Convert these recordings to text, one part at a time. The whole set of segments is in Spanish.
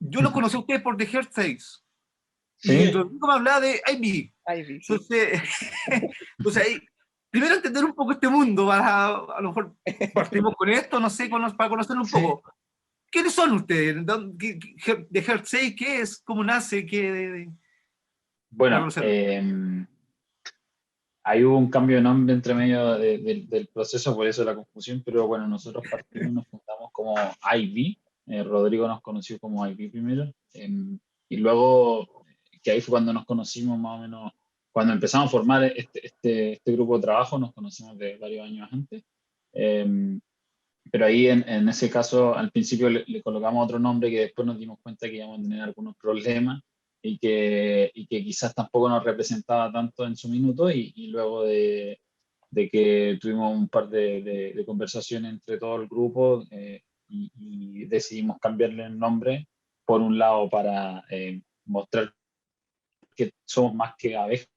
yo lo conocí a ustedes por The Heart 6. Y ¿Sí? Rodrigo me hablaba de Ivy. Ivy, sí. Entonces, entonces ahí, primero entender un poco este mundo, a lo mejor partimos con esto, no sé, para conocerlo un Sí. poco. ¿Quiénes son ustedes? ¿De Heart 6 qué es? ¿Cómo nace? Para Bueno, conocerlo. ahí hubo un cambio de nombre entre medio del proceso, por eso la confusión, pero bueno, nosotros partimos y nos fundamos como Ivy. Rodrigo nos conoció como Ivy primero, y luego, que ahí fue cuando nos conocimos más o menos, cuando empezamos a formar este grupo de trabajo, nos conocimos de varios años antes. Em, pero ahí en ese caso, al principio le colocamos otro nombre que después nos dimos cuenta que íbamos a tener algunos problemas y que quizás tampoco nos representaba tanto en su minuto y luego de que tuvimos un par de conversaciones entre todo el grupo y decidimos cambiarle el nombre, por un lado para mostrar que somos más que abejas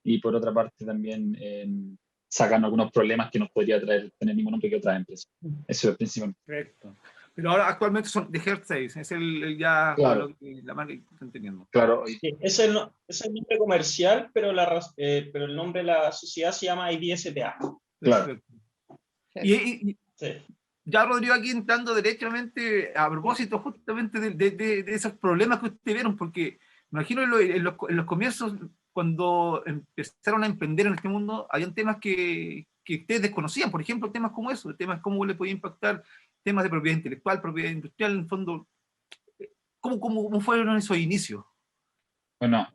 y por otra parte también sacan algunos problemas que nos podría traer tener el mismo nombre que otra empresa. Eso es principalmente. Perfecto. Pero ahora actualmente son The Heart 6, es ya Claro, la marca que están teniendo. claro. Sí, es el nombre comercial, pero, pero el nombre de la sociedad se llama IDSTA. Claro. Perfecto. Y Sí. ya, Rodrigo, aquí entrando derechamente a propósito justamente de esos problemas que ustedes vieron, porque me imagino en los comienzos, cuando empezaron a emprender en este mundo, habían temas que ustedes desconocían, por ejemplo, temas como eso, temas cómo le podía impactar temas de propiedad intelectual, propiedad industrial, en el fondo, ¿cómo fueron esos inicios? Bueno,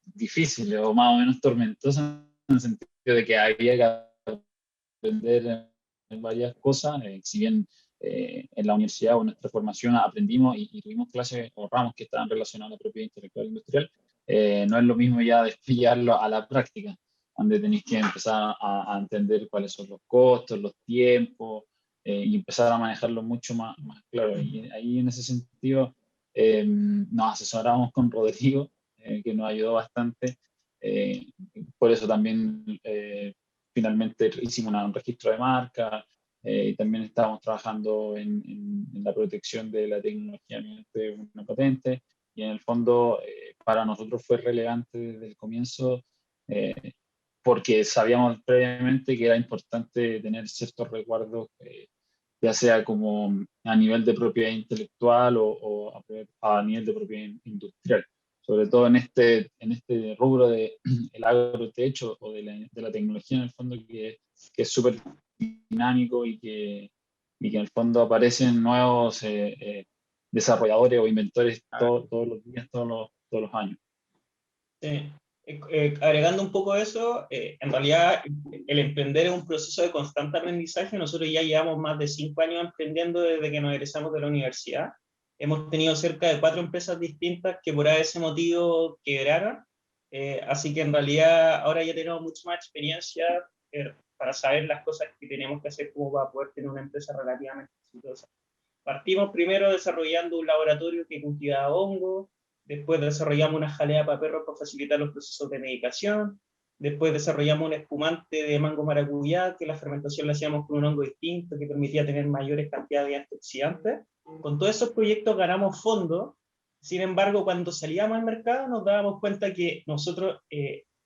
difícil o más o menos tormentoso en el sentido de que había que aprender en varias cosas. Si bien en la universidad o en nuestra formación aprendimos y tuvimos clases o ramos que estaban relacionados a la propiedad intelectual industrial, no es lo mismo ya despliegarlo a la práctica, donde tenéis que empezar a entender cuáles son los costos, los tiempos, y empezar a manejarlo mucho más claro. Y ahí en ese sentido nos asesoramos con Rodrigo, que nos ayudó bastante. Eh, por eso también finalmente hicimos un registro de marca y también estábamos trabajando en la protección de la tecnología mediante una patente. Y en el fondo, para nosotros fue relevante desde el comienzo porque sabíamos previamente que era importante tener ciertos resguardos, ya sea como a nivel de propiedad intelectual a nivel de propiedad industrial, sobre todo en este rubro de el agrotecho o de la tecnología en el fondo que es súper dinámico y que en el fondo aparecen nuevos desarrolladores o inventores todos los días, todos los años. Sí. Agregando un poco eso, en realidad el emprender es un proceso de constante aprendizaje. Nosotros ya llevamos más de 5 años emprendiendo desde que nos egresamos de la universidad. Hemos tenido cerca de 4 empresas distintas que por ese motivo quebraron. Así que en realidad ahora ya tenemos mucha más experiencia para saber las cosas que tenemos que hacer como para poder tener una empresa relativamente exitosa. Partimos primero desarrollando un laboratorio que cultivaba hongos. Después desarrollamos una jalea para perros para facilitar los procesos de medicación. Después desarrollamos un espumante de mango maracuyá, que la fermentación la hacíamos con un hongo distinto que permitía tener mayores cantidades de antioxidantes. Con todos esos proyectos ganamos fondos. Sin embargo, cuando salíamos al mercado nos dábamos cuenta que nosotros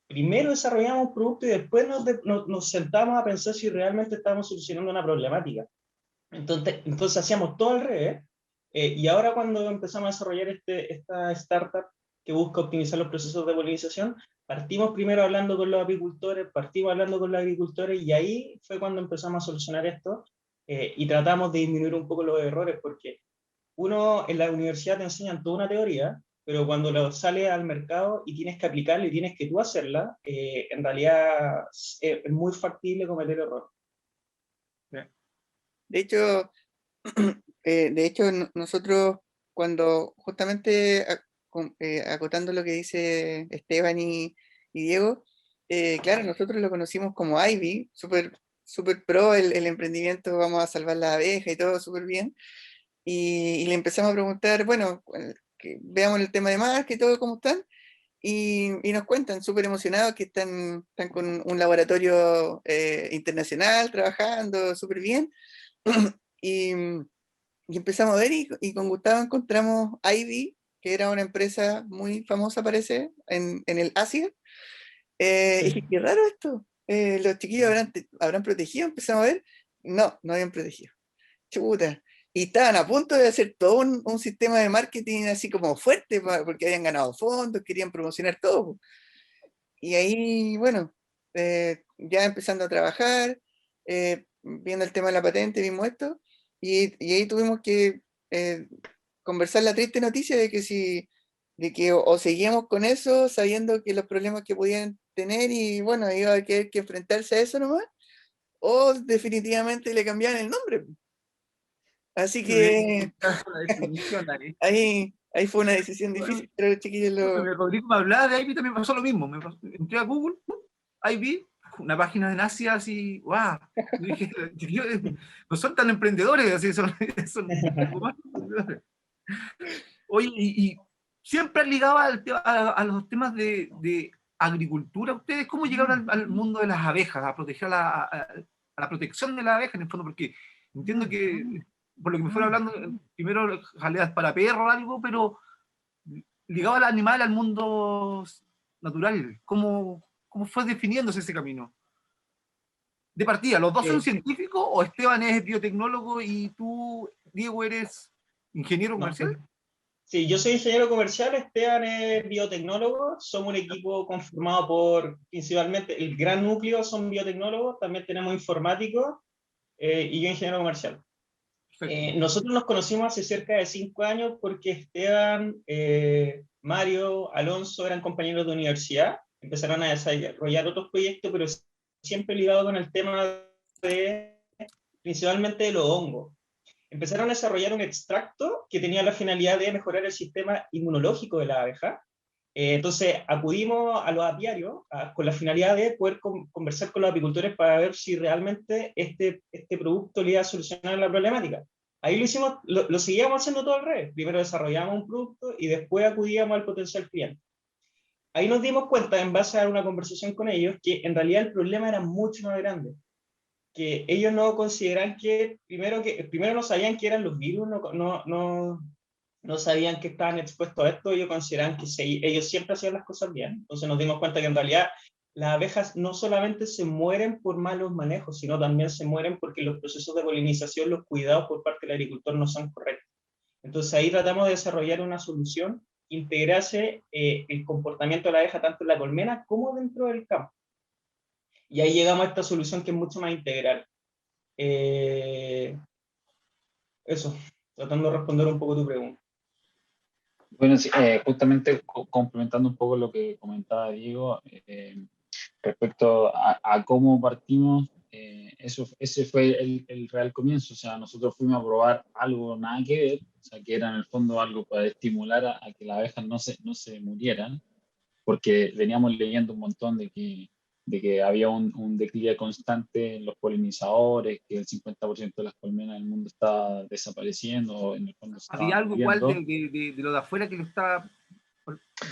primero desarrollamos un producto y después nos sentamos a pensar si realmente estábamos solucionando una problemática. Entonces hacíamos todo al revés. Y ahora cuando empezamos a desarrollar esta startup que busca optimizar los procesos de polinización, partimos primero hablando con los apicultores, y ahí fue cuando empezamos a solucionar esto y tratamos de disminuir un poco los errores, porque uno en la universidad te enseñan toda una teoría, pero cuando lo sales al mercado y tienes que aplicarla y tienes que tú hacerla, en realidad es muy factible cometer errores. De hecho, nosotros cuando justamente acotando lo que dice Esteban y Diego, claro, nosotros lo conocimos como Ivy, súper super pro el emprendimiento, vamos a salvar la abeja y todo súper bien, y le empezamos a preguntar, bueno, que veamos el tema de marca y todo, cómo están, y nos cuentan súper emocionados que están con un laboratorio internacional trabajando súper bien. Y, Y empezamos a ver y con Gustavo encontramos Ivy, que era una empresa muy famosa, parece, en el Asia. Y dije, qué raro esto. Los chiquillos habrán protegido, empezamos a ver. No, no habían protegido. Chuta. Y estaban a punto de hacer todo un sistema de marketing así como fuerte, porque habían ganado fondos, querían promocionar todo. Y ahí, bueno, ya empezando a trabajar, viendo el tema de la patente, vimos esto, y ahí tuvimos que conversar la triste noticia de que de que o seguíamos con eso, sabiendo que los problemas que podían tener, y bueno, iba a haber que enfrentarse a eso nomás, o definitivamente le cambiaban el nombre. Así que La definición ahí. ahí fue una decisión difícil, pero los chiquillos lo... Rodrigo me hablaba de Ivy, también pasó lo mismo. Entré a Google, Ivy, una página de Nazi así, wow. Y dije, "Chiquillos, no son tan emprendedores, así son algo más emprendedores". Oye, y siempre ligaba a los temas de agricultura. ¿Ustedes cómo llegaron al mundo de las abejas, a proteger a la protección de las abejas en el fondo? Porque entiendo que, por lo que me fueron hablando, primero jaleas para perros o algo, pero ligado al animal, al mundo natural, ¿cómo fue definiéndose ese camino? De partida, ¿los dos son científicos o Esteban es biotecnólogo y tú, Diego, eres ingeniero No, comercial? sí, yo soy ingeniero comercial, Esteban es biotecnólogo, somos un equipo conformado por principalmente el gran núcleo son biotecnólogos, también tenemos informáticos y yo ingeniero comercial. Perfecto. Nosotros nos conocimos hace cerca de 5 años porque Esteban, Mario, Alonso eran compañeros de universidad, empezaron a desarrollar otros proyectos, pero siempre ligado con el tema de, principalmente de los hongos. Empezaron a desarrollar un extracto que tenía la finalidad de mejorar el sistema inmunológico de la abeja. Entonces acudimos a los apiarios con la finalidad de poder conversar con los apicultores para ver si realmente este producto le iba a solucionar la problemática. Ahí lo hicimos, lo seguíamos haciendo todo al revés. Primero desarrollamos un producto y después acudíamos al potencial cliente. Ahí nos dimos cuenta, en base a una conversación con ellos, que en realidad el problema era mucho más grande. Que ellos no consideran que primero no sabían qué eran los virus, no sabían que estaban expuestos a esto, ellos consideran que ellos siempre hacían las cosas bien. Entonces nos dimos cuenta que en realidad las abejas no solamente se mueren por malos manejos, sino también se mueren porque los procesos de polinización, los cuidados por parte del agricultor no son correctos. Entonces ahí tratamos de desarrollar una solución que integrase el comportamiento de la abeja tanto en la colmena como dentro del campo. Y ahí llegamos a esta solución que es mucho más integral. Eso, tratando de responder un poco tu pregunta. Bueno, sí, justamente complementando un poco lo que comentaba Diego, respecto a cómo partimos, ese fue el real comienzo. O sea, nosotros fuimos a probar algo nada que ver, o sea, que era en el fondo algo para estimular a que las abejas no se murieran, porque veníamos leyendo un montón de que había un declive constante en los polinizadores, que el 50% de las colmenas del mundo estaba desapareciendo, o en el fondo se ¿Había estaban algo igual muriendo. de lo de afuera que lo está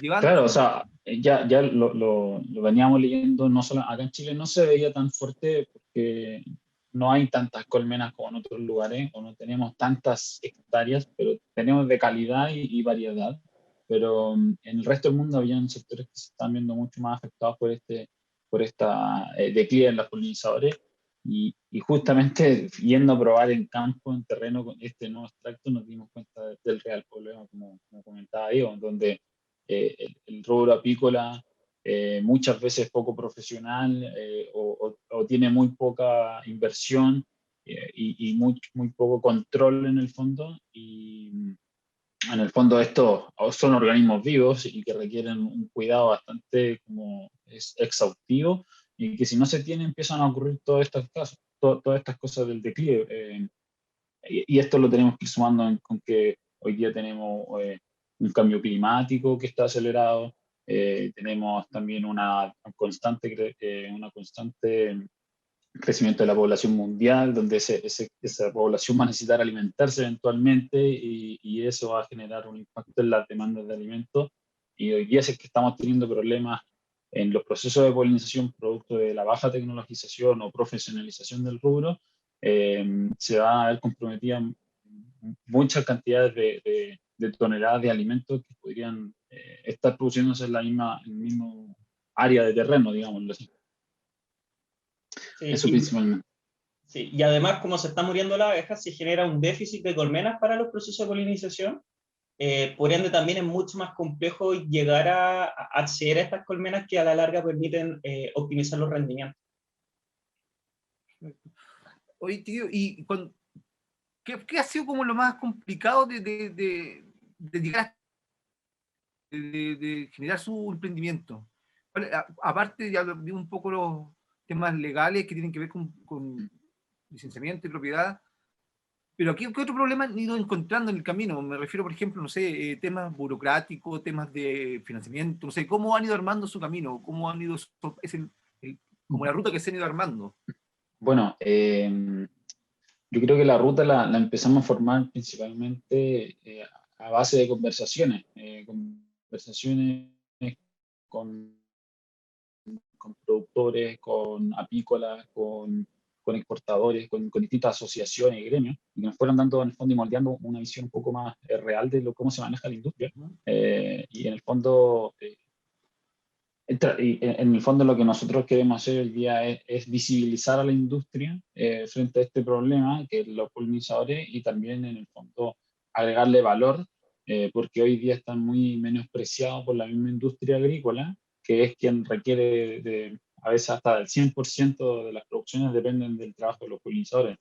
llevando? Claro, o sea, ya lo veníamos leyendo, no solo acá en Chile no se veía tan fuerte porque no hay tantas colmenas como en otros lugares, o no tenemos tantas hectáreas, pero tenemos de calidad y variedad. Pero en el resto del mundo habían sectores que se están viendo mucho más afectados por esta declive en los polinizadores. Y justamente yendo a probar en campo, en terreno, con este nuevo extracto, nos dimos cuenta del real problema, como comentaba Diego, donde el rubro apícola muchas veces poco profesional o tiene muy poca inversión y muy poco control en el fondo. Y en el fondo estos son organismos vivos y que requieren un cuidado bastante como exhaustivo, y que si no se tiene empiezan a ocurrir todas estas cosas, todas estas cosas del declive. Y esto lo tenemos que ir sumando con que hoy día tenemos un cambio climático que está acelerado, tenemos también una constante crecimiento de la población mundial, donde esa población va a necesitar alimentarse eventualmente, y eso va a generar un impacto en las demandas de alimentos. Y hoy día es que estamos teniendo problemas en los procesos de polinización producto de la baja tecnologización o profesionalización del rubro. Se va a ver comprometida muchas cantidades de toneladas de alimentos que podrían estar produciéndose en el mismo área de terreno, digámoslo así. Sí, Eso principalmente. sí, y además, como se está muriendo la abeja, se genera un déficit de colmenas para los procesos de polinización. Por ende, también es mucho más complejo llegar a acceder a estas colmenas que a la larga permiten optimizar los rendimientos. Oye, tío, ¿qué ha sido como lo más complicado de llegar de generar su emprendimiento? Aparte, ya vi un poco los temas legales que tienen que ver con licenciamiento y propiedad, pero ¿qué otro problema han ido encontrando en el camino? Me refiero, por ejemplo, no sé, temas burocráticos, temas de financiamiento, no sé, ¿cómo han ido armando su camino? ¿Cómo han ido, como la ruta que se han ido armando? Bueno, yo creo que la ruta la empezamos a formar principalmente a base de conversaciones con, con productores, con apícolas, con exportadores, con distintas asociaciones y gremios, y que nos fueron dando en el fondo y moldeando una visión un poco más real de cómo se maneja la industria. Y en el fondo, en el fondo lo que nosotros queremos hacer hoy día es visibilizar a la industria frente a este problema, que es los polinizadores, y también en el fondo agregarle valor, porque hoy día están muy menospreciados por la misma industria agrícola, que es quien requiere a veces hasta del 100% de las producciones dependen del trabajo de los polinizadores.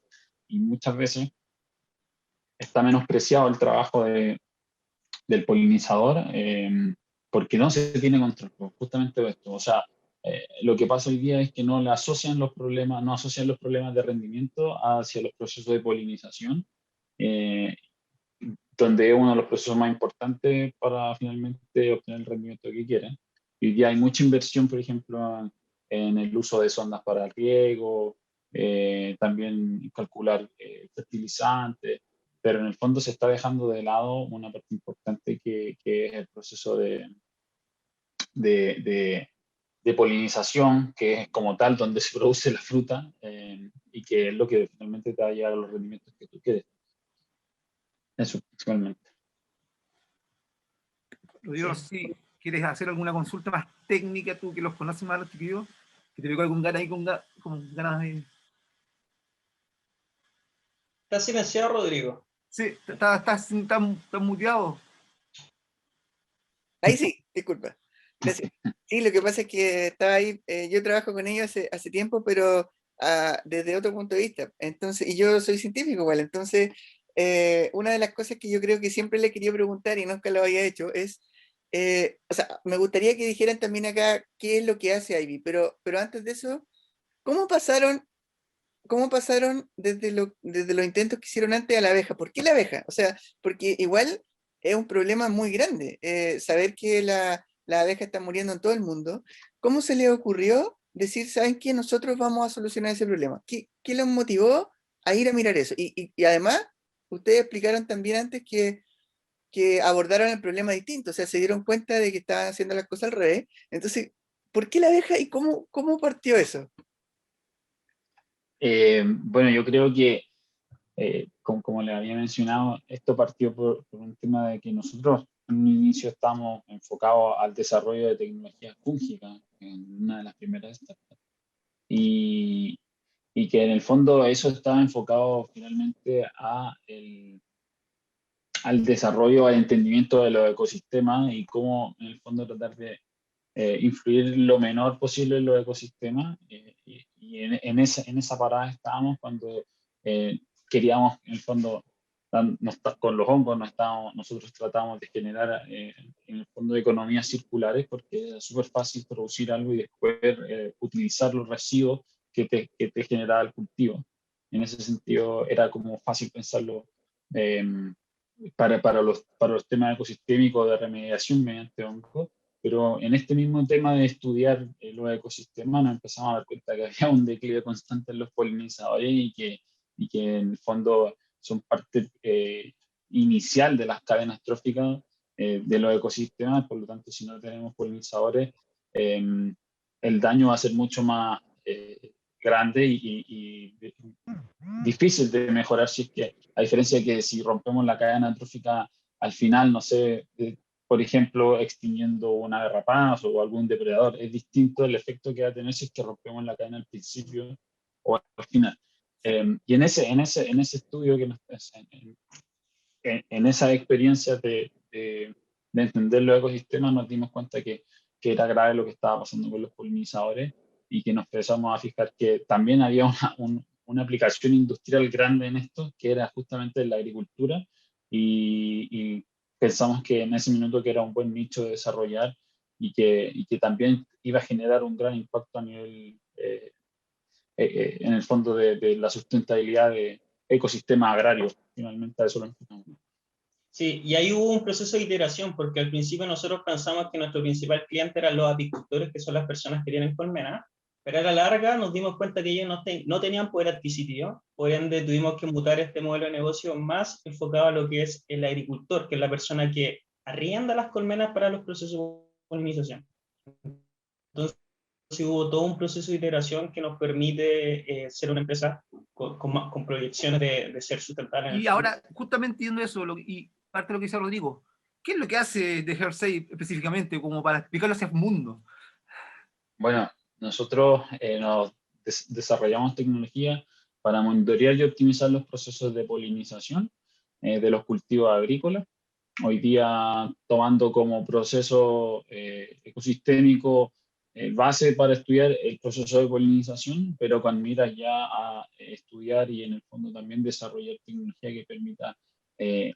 Y muchas veces está menospreciado el trabajo del polinizador porque no se tiene control, pues, justamente esto. O sea, lo que pasa hoy día es que no le asocian los problemas, no asocian los problemas de rendimiento hacia los procesos de polinización, eh, donde es uno de los procesos más importantes para finalmente obtener el rendimiento que quieren. Hoy día hay mucha inversión, por ejemplo, en el uso de sondas para el riego, también calcular fertilizantes, pero en el fondo se está dejando de lado una parte importante que es el proceso de, de polinización, que es como tal donde se produce la fruta y que es lo que finalmente te va a llevar a los rendimientos que tú quieres. Eso principalmente. Rodrigo, no sé si quieres hacer alguna consulta más técnica, tú que los conoces más a los chiquillos, que te veo algún ganas ahí con ganas de... ¿Está silenciado, Rodrigo? Sí, estás muteado. Ahí sí, disculpa. Gracias. Sí, lo que pasa es que estaba ahí, yo trabajo con ellos hace tiempo, pero desde otro punto de vista. Entonces, y yo soy científico igual, entonces, una de las cosas que yo creo que siempre le quería preguntar y nunca lo había hecho es, o sea, me gustaría que dijeran también acá qué es lo que hace Ivy, pero antes de eso, ¿cómo pasaron, cómo pasaron desde los intentos que hicieron antes a la abeja? ¿Por qué la abeja? O sea, porque igual es un problema muy grande saber que la abeja está muriendo en todo el mundo. ¿Cómo se les ocurrió decir, saben qué, nosotros vamos a solucionar ese problema? ¿Qué los motivó a ir a mirar eso? Y además, ustedes explicaron también antes que abordaron el problema distinto, o sea, se dieron cuenta de que estaban haciendo las cosas al revés. Entonces, ¿por qué la abeja y cómo partió eso? Bueno, yo creo que, como le había mencionado, esto partió por un tema de que nosotros en un inicio estamos enfocados al desarrollo de tecnologías fúngicas en una de las primeras startups. Y que en el fondo eso estaba enfocado finalmente al desarrollo, al entendimiento de los ecosistemas y cómo en el fondo tratar de influir lo menor posible en los ecosistemas. Y en esa parada estábamos cuando queríamos, en el fondo, con los hongos nosotros tratamos de generar, en el fondo, economías circulares, porque es súper fácil producir algo y después utilizar los residuos que te generaba el cultivo. En ese sentido, era como fácil pensarlo eh, para los temas ecosistémicos de remediación mediante hongos. Pero en este mismo tema de estudiar los ecosistemas nos empezamos a dar cuenta que había un declive constante en los polinizadores y que en el fondo son parte inicial de las cadenas tróficas de los ecosistemas. Por lo tanto, si no tenemos polinizadores, el daño va a ser mucho más grande y difícil de mejorar, si es que, a diferencia de que si rompemos la cadena trófica al final, no sé, por ejemplo, extinguiendo una garrapata o algún depredador, es distinto el efecto que va a tener si es que rompemos la cadena al principio o al final. Y en ese estudio, en esa experiencia de entender los ecosistemas, nos dimos cuenta que era grave lo que estaba pasando con los polinizadores y que nos empezamos a fijar que también había una aplicación industrial grande en esto, que era justamente la agricultura, y pensamos que en ese minuto que era un buen nicho de desarrollar y que también iba a generar un gran impacto a nivel, en el fondo, de la sustentabilidad de ecosistemas agrarios. Finalmente a eso lo enfocamos. Sí, y ahí hubo un proceso de iteración, porque al principio nosotros pensamos que nuestro principal cliente eran los apicultores, que son las personas que tienen colmenas, pero a la larga nos dimos cuenta que ellos no tenían poder adquisitivo, por ende tuvimos que mutar este modelo de negocio más enfocado a lo que es el agricultor, que es la persona que arrienda las colmenas para los procesos de polinización. Entonces hubo todo un proceso de iteración que nos permite ser una empresa con proyecciones de ser sustentable en el Y futuro. ahora, justamente viendo eso, y parte de lo que dice Rodrigo, ¿qué es lo que hace de Hersey específicamente, como para explicarlo hacia el mundo? Bueno, nosotros nos desarrollamos tecnología para monitorear y optimizar los procesos de polinización de los cultivos agrícolas. Hoy día tomando como proceso ecosistémico base para estudiar el proceso de polinización, pero con miras ya a estudiar y en el fondo también desarrollar tecnología que permita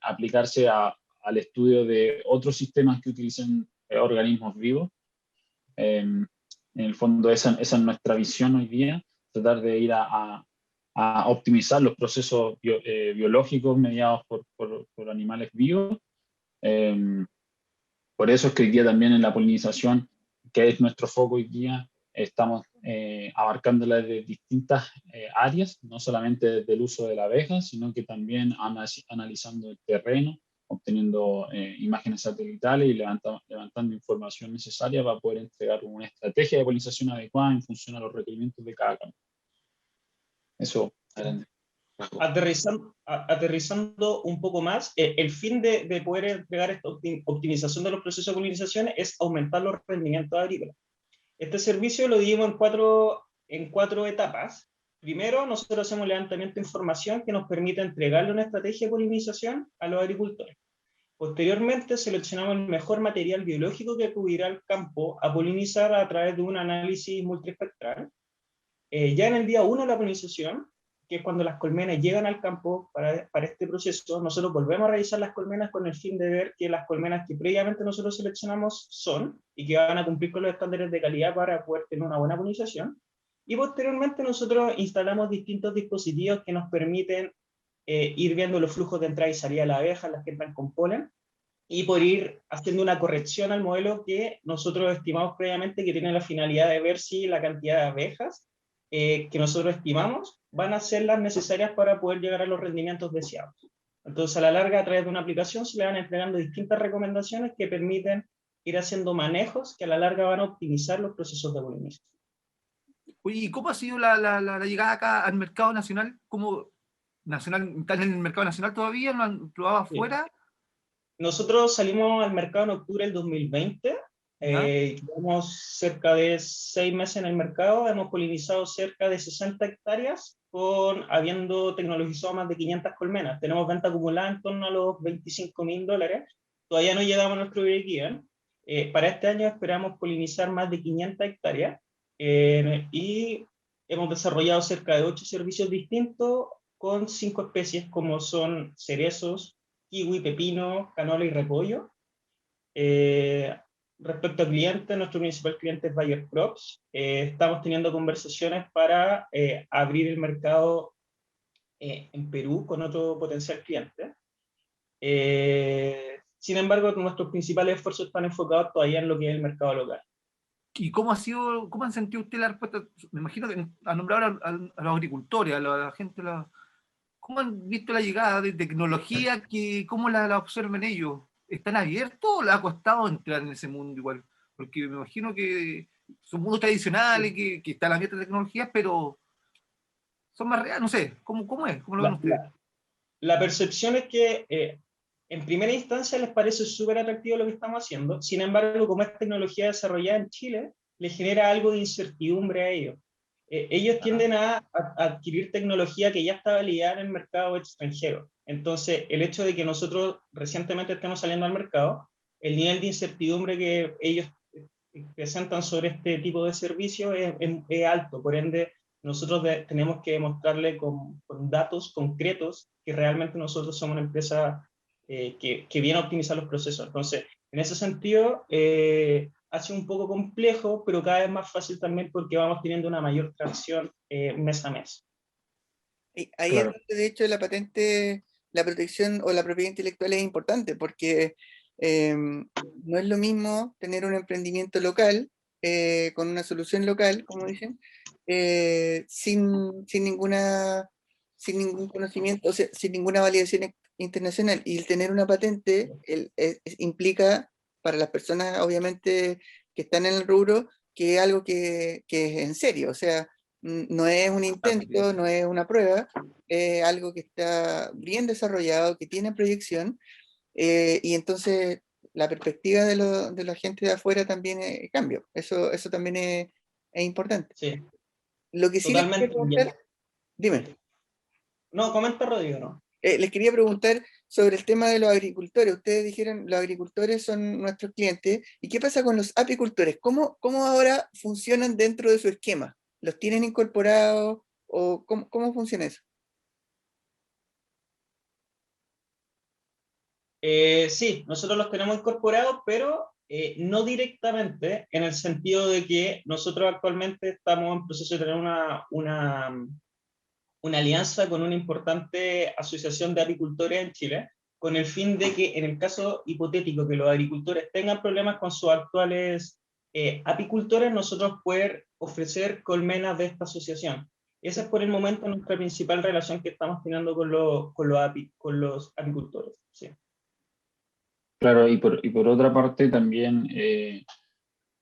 aplicarse al estudio de otros sistemas que utilicen organismos vivos. En el fondo esa es nuestra visión hoy día, tratar de ir a optimizar los procesos biológicos mediados por animales vivos. Por eso es que hoy día también en la polinización, que es nuestro foco hoy día, estamos abarcándola de distintas áreas, no solamente desde el uso de la abeja, sino que también analizando el terreno, obteniendo imágenes satelitales y levantando información necesaria para poder entregar una estrategia de polinización adecuada en función a los requerimientos de cada campo. Eso, adelante. Aterrizando un poco más, el fin de poder entregar esta optimización de los procesos de polinización es aumentar los rendimientos agrícolas. Este servicio lo dividimos en cuatro etapas. Primero, nosotros hacemos levantamiento de información que nos permite entregarle una estrategia de polinización a los agricultores. Posteriormente, seleccionamos el mejor material biológico que acudirá al campo a polinizar a través de un análisis multiespectral. Ya en el día 1 de la polinización, que es cuando las colmenas llegan al campo para este proceso, nosotros volvemos a revisar las colmenas con el fin de ver que las colmenas que previamente nosotros seleccionamos son y que van a cumplir con los estándares de calidad para poder tener una buena polinización. Y posteriormente nosotros instalamos distintos dispositivos que nos permiten ir viendo los flujos de entrada y salida de las abejas, las que entran con polen, y por ir haciendo una corrección al modelo que nosotros estimamos previamente, que tiene la finalidad de ver si la cantidad de abejas que nosotros estimamos van a ser las necesarias para poder llegar a los rendimientos deseados. Entonces, a la larga, a través de una aplicación se le van entregando distintas recomendaciones que permiten ir haciendo manejos que a la larga van a optimizar los procesos de polinización. Oye, ¿y cómo ha sido la llegada acá al mercado nacional? ¿Cómo nacional, están en el mercado nacional todavía? ¿No han probado afuera? Nosotros salimos al mercado en octubre del 2020. Llevamos cerca de 6 meses en el mercado, hemos polinizado cerca de 60 hectáreas, habiendo tecnologizado más de 500 colmenas. Tenemos venta acumulada en torno a los $25.000. Todavía no llegamos a nuestro break-even. Para este año esperamos polinizar más de 500 hectáreas y hemos desarrollado cerca de 8 servicios distintos con 5 especies como son cerezos, kiwi, pepino, canola y repollo. Respecto a clientes, nuestro principal cliente es Bayer Crops. Estamos teniendo conversaciones para abrir el mercado en Perú con otro potencial cliente. Sin embargo, nuestros principales esfuerzos están enfocados todavía en lo que es el mercado local. ¿Y cómo han sentido usted la respuesta? Me imagino que han nombrado a los agricultores, a la gente, ¿cómo han visto la llegada de tecnología? ¿Cómo la observan ellos? ¿Están abiertos o les ha costado entrar en ese mundo igual? Porque me imagino que son mundos tradicionales, que están abiertos a tecnologías, pero son más reales, no sé, ¿cómo es? ¿Cómo lo ven La, ustedes? la percepción es que en primera instancia les parece súper atractivo lo que estamos haciendo, sin embargo, como es tecnología desarrollada en Chile, les genera algo de incertidumbre a ellos. Ellos Ajá. tienden a adquirir tecnología que ya está validada en el mercado extranjero. Entonces, el hecho de que nosotros recientemente estemos saliendo al mercado, el nivel de incertidumbre que ellos presentan sobre este tipo de servicio es alto. Por ende, nosotros tenemos que demostrarle con datos concretos que realmente nosotros somos una empresa que viene a optimizar los procesos. Entonces, en ese sentido, hace un poco complejo, pero cada vez más fácil también porque vamos teniendo una mayor tracción mes a mes. Y ahí es Claro, donde, de hecho, la patente, la protección o la propiedad intelectual es importante, porque no es lo mismo tener un emprendimiento local, con una solución local, como dicen, sin ningún conocimiento, o sea, sin ninguna validación internacional. Y el tener una patente implica, para las personas, obviamente, que están en el rubro, que es algo que es en serio, o sea, no es un Así es. intento, no es una prueba, es algo que está bien desarrollado, que tiene proyección, y entonces la perspectiva de la gente de afuera también cambia. Eso también es importante. Sí, Lo que sí les quería totalmente. preguntar, dime, No, comenta Rodrigo, ¿no? les quería preguntar sobre el tema de los agricultores. Ustedes dijeron, los agricultores son nuestros clientes. ¿Y qué pasa con los apicultores? ¿Cómo ahora funcionan dentro de su esquema? ¿Los tienen incorporados o cómo funciona eso? Sí, nosotros los tenemos incorporados, pero no directamente, en el sentido de que nosotros actualmente estamos en proceso de tener una alianza con una importante asociación de apicultores en Chile, con el fin de que en el caso hipotético que los agricultores tengan problemas con sus actuales apicultores, nosotros poder ofrecer colmenas de esta asociación. Esa es por el momento nuestra principal relación que estamos teniendo con los apicultores. Sí. claro, y por otra parte también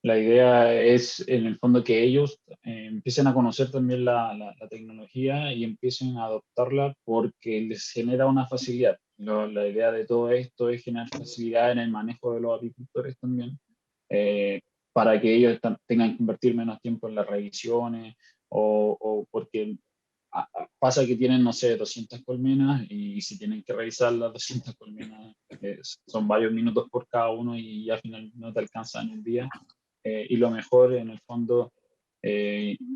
la idea es en el fondo que ellos empiecen a conocer también la tecnología y empiecen a adoptarla porque les genera una facilidad. La idea de todo esto es generar facilidad en el manejo de los apicultores también, para que ellos tengan que invertir menos tiempo en las revisiones o porque pasa que tienen, no sé, 200 colmenas y si tienen que revisar las 200 colmenas, son varios minutos por cada uno y al final no te alcanza en un día. Y lo mejor, en el fondo,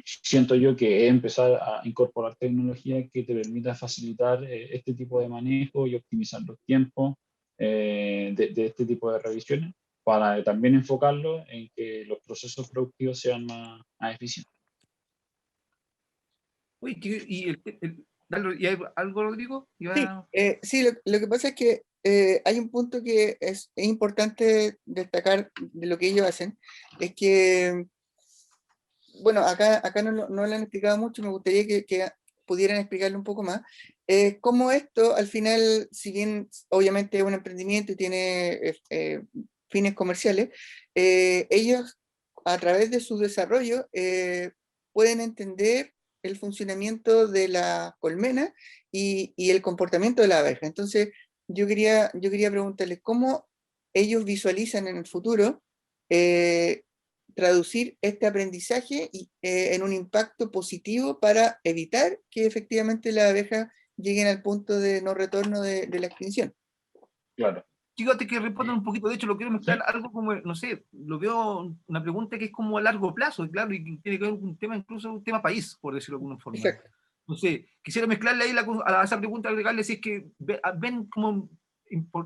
siento yo que es empezar a incorporar tecnología que te permita facilitar este tipo de manejo y optimizar los tiempos de este tipo de revisiones para también enfocarlo en que los procesos productivos sean más eficientes. Uy, dale, ¿y hay algo, Rodrigo? Sí, sí, lo que pasa es que hay un punto que es importante destacar de lo que ellos hacen, es que, bueno, acá no lo han explicado mucho, me gustaría que pudieran explicarlo un poco más, cómo esto al final, si bien obviamente es un emprendimiento y tiene fines comerciales, ellos a través de su desarrollo pueden entender el funcionamiento de la colmena y el comportamiento de la abeja. Entonces, yo quería preguntarles cómo ellos visualizan en el futuro eh, traducir este aprendizaje en un impacto positivo para evitar que efectivamente las abejas lleguen al punto de no retorno de la extinción. Claro. Fíjate que respondan un poquito, de hecho lo quiero mezclar Sí, algo como, no sé, lo veo una pregunta que es como a largo plazo, claro, y que tiene que ver con un tema, incluso un tema país, por decirlo de alguna forma. Exacto. No sé, quisiera mezclarle ahí a esa pregunta, agregarle si es que ven como,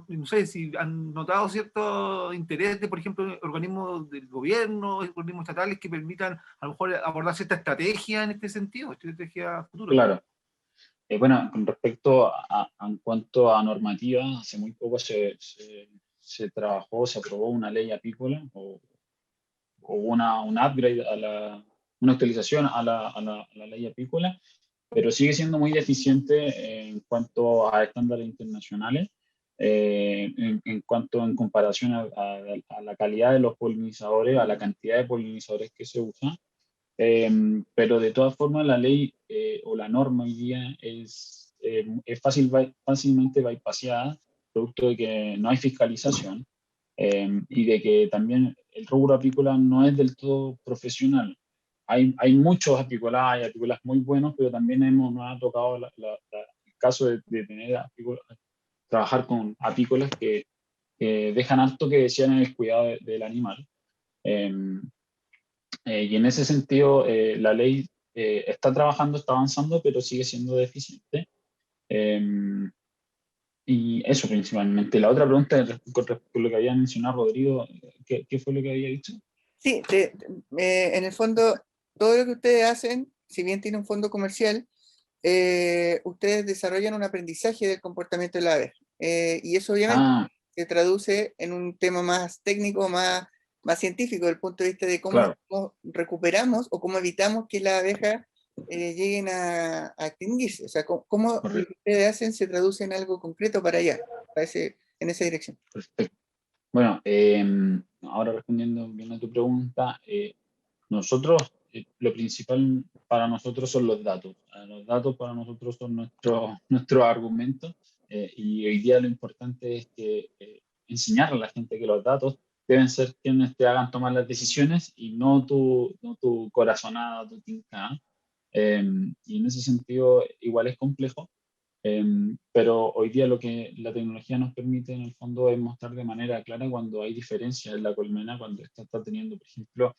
no sé, si han notado cierto interés de, por ejemplo, organismos del gobierno, organismos estatales que permitan a lo mejor abordar cierta estrategia en este sentido, estrategia futura. claro. Bueno, con respecto en cuanto a normativa, hace muy poco se trabajó, se aprobó una ley apícola o un upgrade una actualización a la ley apícola, pero sigue siendo muy deficiente en cuanto a estándares internacionales, en cuanto en comparación a la calidad de los polinizadores, a la cantidad de polinizadores que se usan. Pero de todas formas la ley o la norma hoy día es fácilmente bypaseada, producto de que no hay fiscalización y de que también el rubro apícola no es del todo profesional. Hay muchos apícolas, hay apícolas muy buenos, pero también nos ha tocado el caso de tener trabajar con apícolas que dejan harto que desean en el cuidado del animal. Y en ese sentido, la ley está trabajando, está avanzando, pero sigue siendo deficiente. Y eso principalmente. La otra pregunta con respecto a lo que había mencionado Rodrigo, ¿qué fue lo que había dicho? Sí, en el fondo, todo lo que ustedes hacen, si bien tiene un fondo comercial, ustedes desarrollan un aprendizaje del comportamiento de la abeja. Y eso obviamente Ah, se traduce en un tema más técnico, más científico, desde el punto de vista de cómo claro. nosotros recuperamos o cómo evitamos que las abejas lleguen a extinguirse. O sea, cómo lo que Correcto. ustedes hacen se traduce en algo concreto para allá, en esa dirección. Perfecto. Bueno, ahora respondiendo bien a tu pregunta, nosotros, lo principal para nosotros son los datos. Los datos para nosotros son nuestros argumentos y hoy día lo importante es que enseñarle a la gente que los datos deben ser quienes te hagan tomar las decisiones y no tu corazonada, tu tinta. Y en ese sentido igual es complejo. Pero hoy día lo que la tecnología nos permite en el fondo es mostrar de manera clara cuando hay diferencias en la colmena, cuando esta está teniendo, por ejemplo,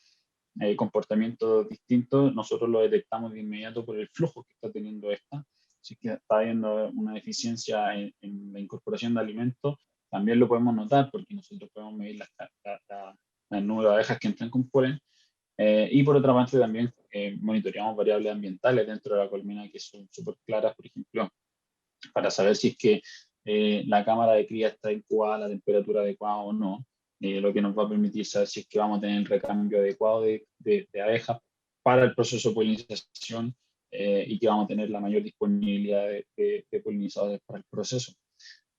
comportamientos distintos, nosotros lo detectamos de inmediato por el flujo que está teniendo esta. Si es que está habiendo una deficiencia en la incorporación de alimentos, también lo podemos notar porque nosotros podemos medir el número de abejas que entran con polen. Y por otra parte también monitoreamos variables ambientales dentro de la colmena que son súper claras, por ejemplo, para saber si es que la cámara de cría está incubada a la temperatura adecuada o no, lo que nos va a permitir saber si es que vamos a tener el recambio adecuado de abejas para el proceso de polinización y que vamos a tener la mayor disponibilidad de polinizadores para el proceso.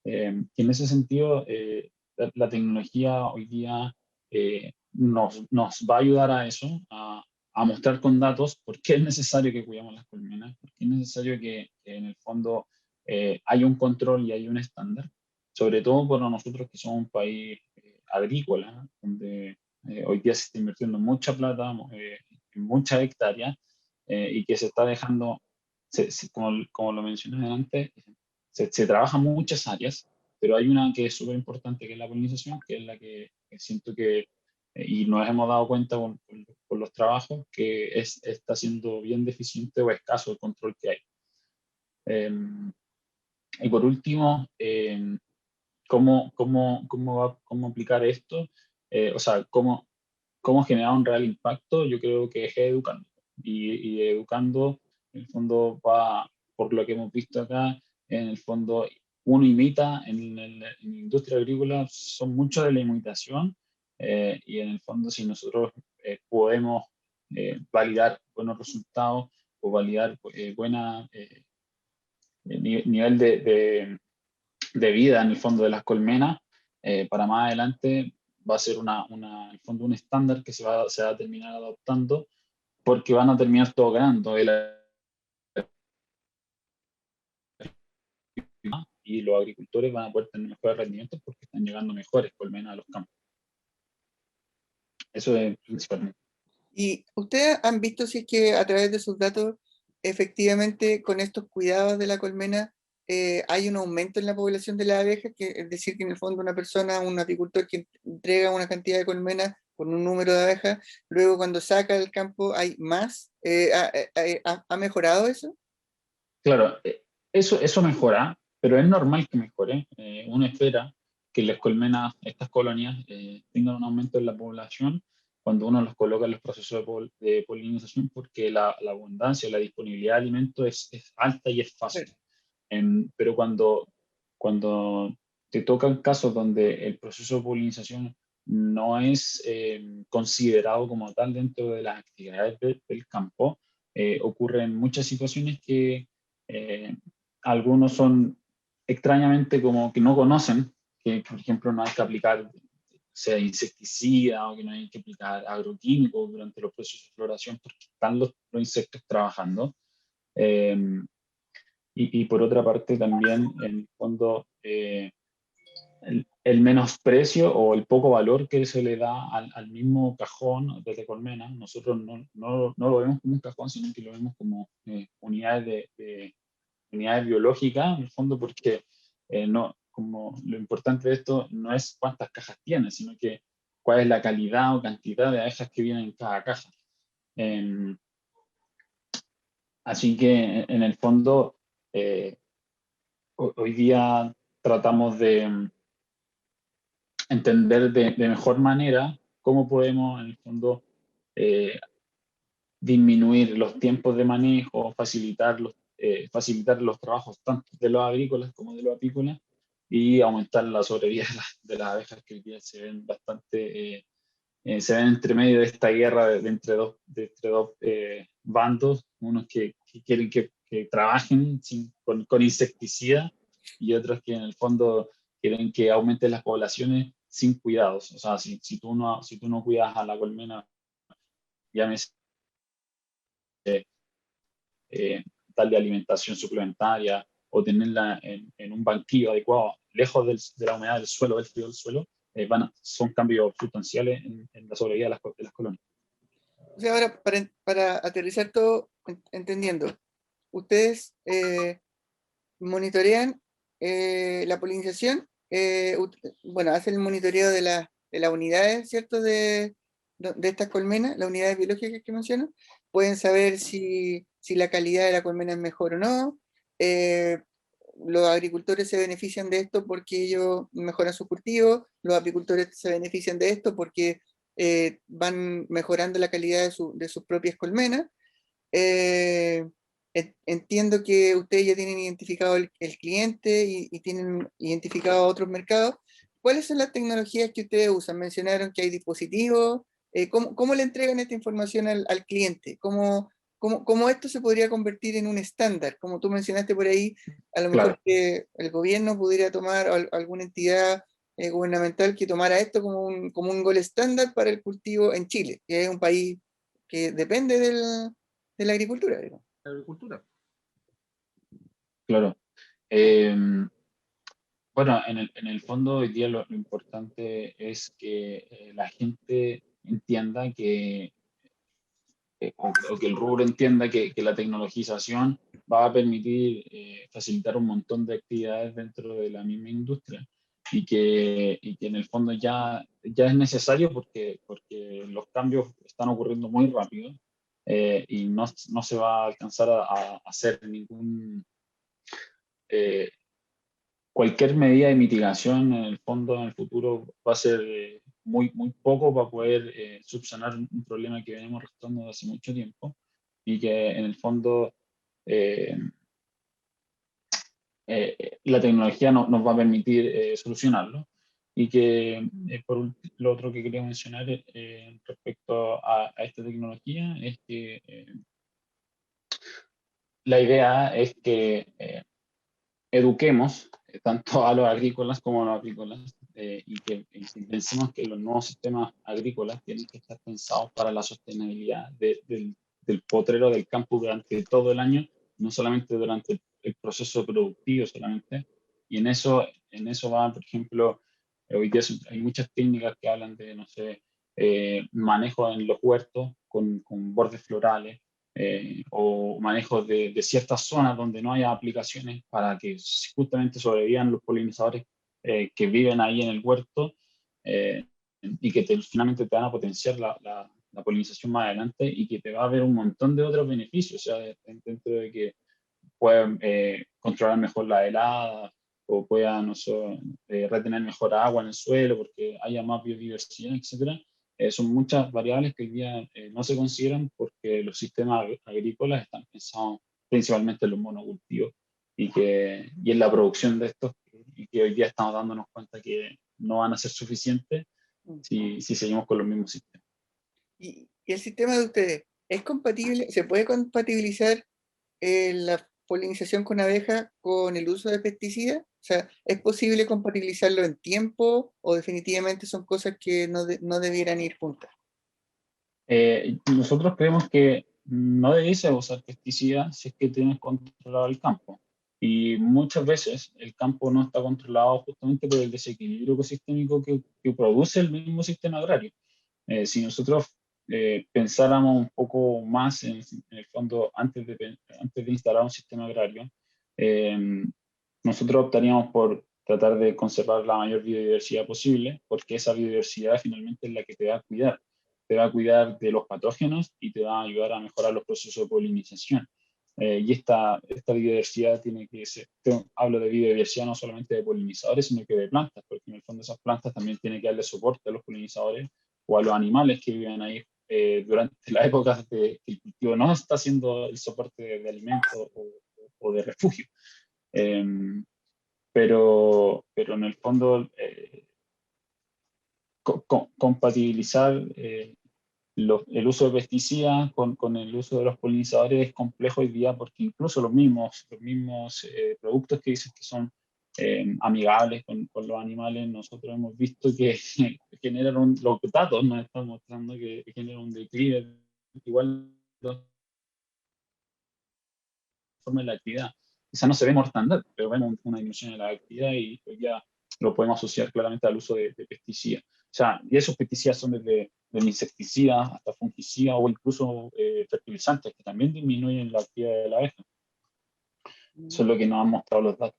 Y en ese sentido, la tecnología hoy día nos va a ayudar a eso, a mostrar con datos por qué es necesario que cuidemos las colmenas, por qué es necesario que en el fondo hay un control y hay un estándar, sobre todo para nosotros que somos un país agrícola, donde hoy día se está invirtiendo mucha plata, en muchas hectáreas, y que se está dejando, como lo mencioné antes, se trabaja muchas áreas, pero hay una que es súper importante, que es la polinización, que es la que siento que, y nos hemos dado cuenta con los trabajos, que está siendo bien deficiente o escaso el control que hay. Y por último, ¿cómo aplicar esto? O sea, ¿cómo generar un real impacto? Yo creo que es educando. Y educando, en el fondo, por lo que hemos visto acá, en el fondo, uno imita, en la industria agrícola son mucho de la imitación, y en el fondo, si nosotros podemos validar buenos resultados o validar buena nivel de vida en el fondo de las colmenas, para más adelante va a ser en el fondo un estándar que se va a terminar adoptando porque van a terminar todos ganando y los agricultores van a poder tener mejores rendimientos porque están llegando mejores colmenas a los campos. Eso es principalmente. ¿Y ustedes han visto si es que a través de sus datos, efectivamente, con estos cuidados de la colmena, hay un aumento en la población de las abejas? Es decir, que en el fondo una persona, un apicultor que entrega una cantidad de colmenas con un número de abejas, luego cuando saca del campo hay más. ¿Ha mejorado eso? Claro, eso mejora, pero es normal que mejore. Uno espera que las colmenas, estas colonias, tengan un aumento en la población cuando uno los coloca en los procesos de polinización, porque la abundancia, la disponibilidad de alimentos es alta y es fácil. Pero cuando te tocan casos donde el proceso de polinización no es considerado como tal dentro de las actividades del campo, ocurren muchas situaciones que algunos son extrañamente como que no conocen, que por ejemplo no hay que aplicar sea insecticida o que no hay que aplicar agroquímicos durante los procesos de floración porque están los insectos trabajando. Y por otra parte también, en el fondo, el menosprecio o el poco valor que se le da al mismo cajón de colmena, nosotros no lo vemos como un cajón, sino que lo vemos como unidades unidades biológicas, en el fondo, porque no, como lo importante de esto no es cuántas cajas tiene, sino que cuál es la calidad o cantidad de abejas que vienen en cada caja. Así que en el fondo, hoy día tratamos de entender de mejor manera cómo podemos, en el fondo, disminuir los tiempos de manejo, facilitar los trabajos tanto de los agrícolas como de los apícolas y aumentar la sobrevida de las abejas que hoy día se ven bastante, se ven entre medio de esta guerra entre dos bandos, unos que quieren que trabajen con insecticida y otros que en el fondo quieren que aumenten las poblaciones sin cuidados. O sea, si tú no cuidas a la colmena, llámese darle alimentación suplementaria o tenerla en un banquillo adecuado, lejos de la humedad del suelo, del frío del suelo, son cambios sustanciales en la sobrevida de las colonias. O sea, ahora, para aterrizar todo, entendiendo, ustedes monitorean la polinización, bueno, hacen el monitoreo de las unidades, ¿cierto? De estas colmenas, las unidades biológicas que menciono, pueden saber si la calidad de la colmena es mejor o no. Los agricultores se benefician de esto porque ellos mejoran sus cultivos, los apicultores se benefician de esto porque van mejorando la calidad de sus propias colmenas. Eh, Entiendo que ustedes ya tienen identificado el cliente y tienen identificado otros mercados. ¿Cuáles son las tecnologías que ustedes usan? Mencionaron que hay dispositivos. ¿Cómo le entregan esta información al cliente? ¿Cómo esto se podría convertir en un estándar? Como tú mencionaste por ahí, a lo mejor Claro. que el gobierno pudiera tomar, o alguna entidad gubernamental que tomara esto como un gol estándar para el cultivo en Chile, que es un país que depende de la agricultura, digamos. La agricultura. Claro. Bueno, en el fondo hoy día lo importante es que la gente entienda o que el rubro entienda que la tecnologización va a permitir facilitar un montón de actividades dentro de la misma industria y que en el fondo ya es necesario porque los cambios están ocurriendo muy rápido y no se va a alcanzar a hacer eh, cualquier medida de mitigación en el fondo en el futuro va a ser muy poco para poder subsanar un problema que venimos arrastrando desde hace mucho tiempo y que en el fondo eh, la tecnología nos va a permitir solucionarlo. Y que lo otro que quería mencionar respecto a esta tecnología es que la idea es que eduquemos tanto a los agrícolas como a los apícolas y que pensemos que los nuevos sistemas agrícolas tienen que estar pensados para la sostenibilidad del potrero del campo durante todo el año, no solamente durante el proceso productivo solamente. Y en eso va, por ejemplo, hoy día hay muchas técnicas que hablan de, no sé, manejo en los huertos con bordes florales, o manejo de ciertas zonas donde no haya aplicaciones para que justamente sobrevivan los polinizadores que viven ahí en el huerto y que finalmente te van a potenciar la polinización más adelante y que te va a haber un montón de otros beneficios, o sea, dentro de que puedan controlar mejor la helada o puedan, no sé, retener mejor agua en el suelo porque haya más biodiversidad, etcétera. Son muchas variables que hoy día no se consideran porque los sistemas agrícolas están pensados principalmente en los monocultivos y en la producción de estos y que hoy día estamos dándonos cuenta que no van a ser suficientes si seguimos con los mismos sistemas. ¿Y el sistema de ustedes es compatible? ¿Se puede compatibilizar la polinización con abejas con el uso de pesticidas? O sea, ¿es posible compatibilizarlo en tiempo o definitivamente son cosas que no debieran ir juntas? Nosotros creemos que no debes usar pesticidas si es que tienes controlado el campo. Y muchas veces el campo no está controlado justamente por el desequilibrio ecosistémico que produce el mismo sistema agrario. Si nosotros pensáramos un poco más en el fondo antes de instalar un sistema agrario, eh, nosotros optaríamos por tratar de conservar la mayor biodiversidad posible, porque esa biodiversidad finalmente es la que te va a cuidar. Te va a cuidar de los patógenos y te va a ayudar a mejorar los procesos de polinización. Y esta biodiversidad tiene que ser, hablo de biodiversidad no solamente de polinizadores, sino que de plantas, porque en el fondo esas plantas también tienen que darle soporte a los polinizadores o a los animales que viven ahí durante la época de que el cultivo no está haciendo el soporte de alimento o de refugio. Eh, pero en el fondo compatibilizar el uso de pesticidas con el uso de los polinizadores es complejo hoy día porque incluso los mismos productos que dicen que son amigables con los animales, nosotros hemos visto que generan los datos nos están mostrando que generan un declive igual de forma de la actividad. Quizás no se ve mortandad, pero vemos una disminución de la actividad y hoy ya lo podemos asociar claramente al uso de pesticidas. O sea, y esos pesticidas son desde insecticidas hasta fungicidas o incluso fertilizantes que también disminuyen la actividad de la abeja. Eso es lo que nos han mostrado los datos.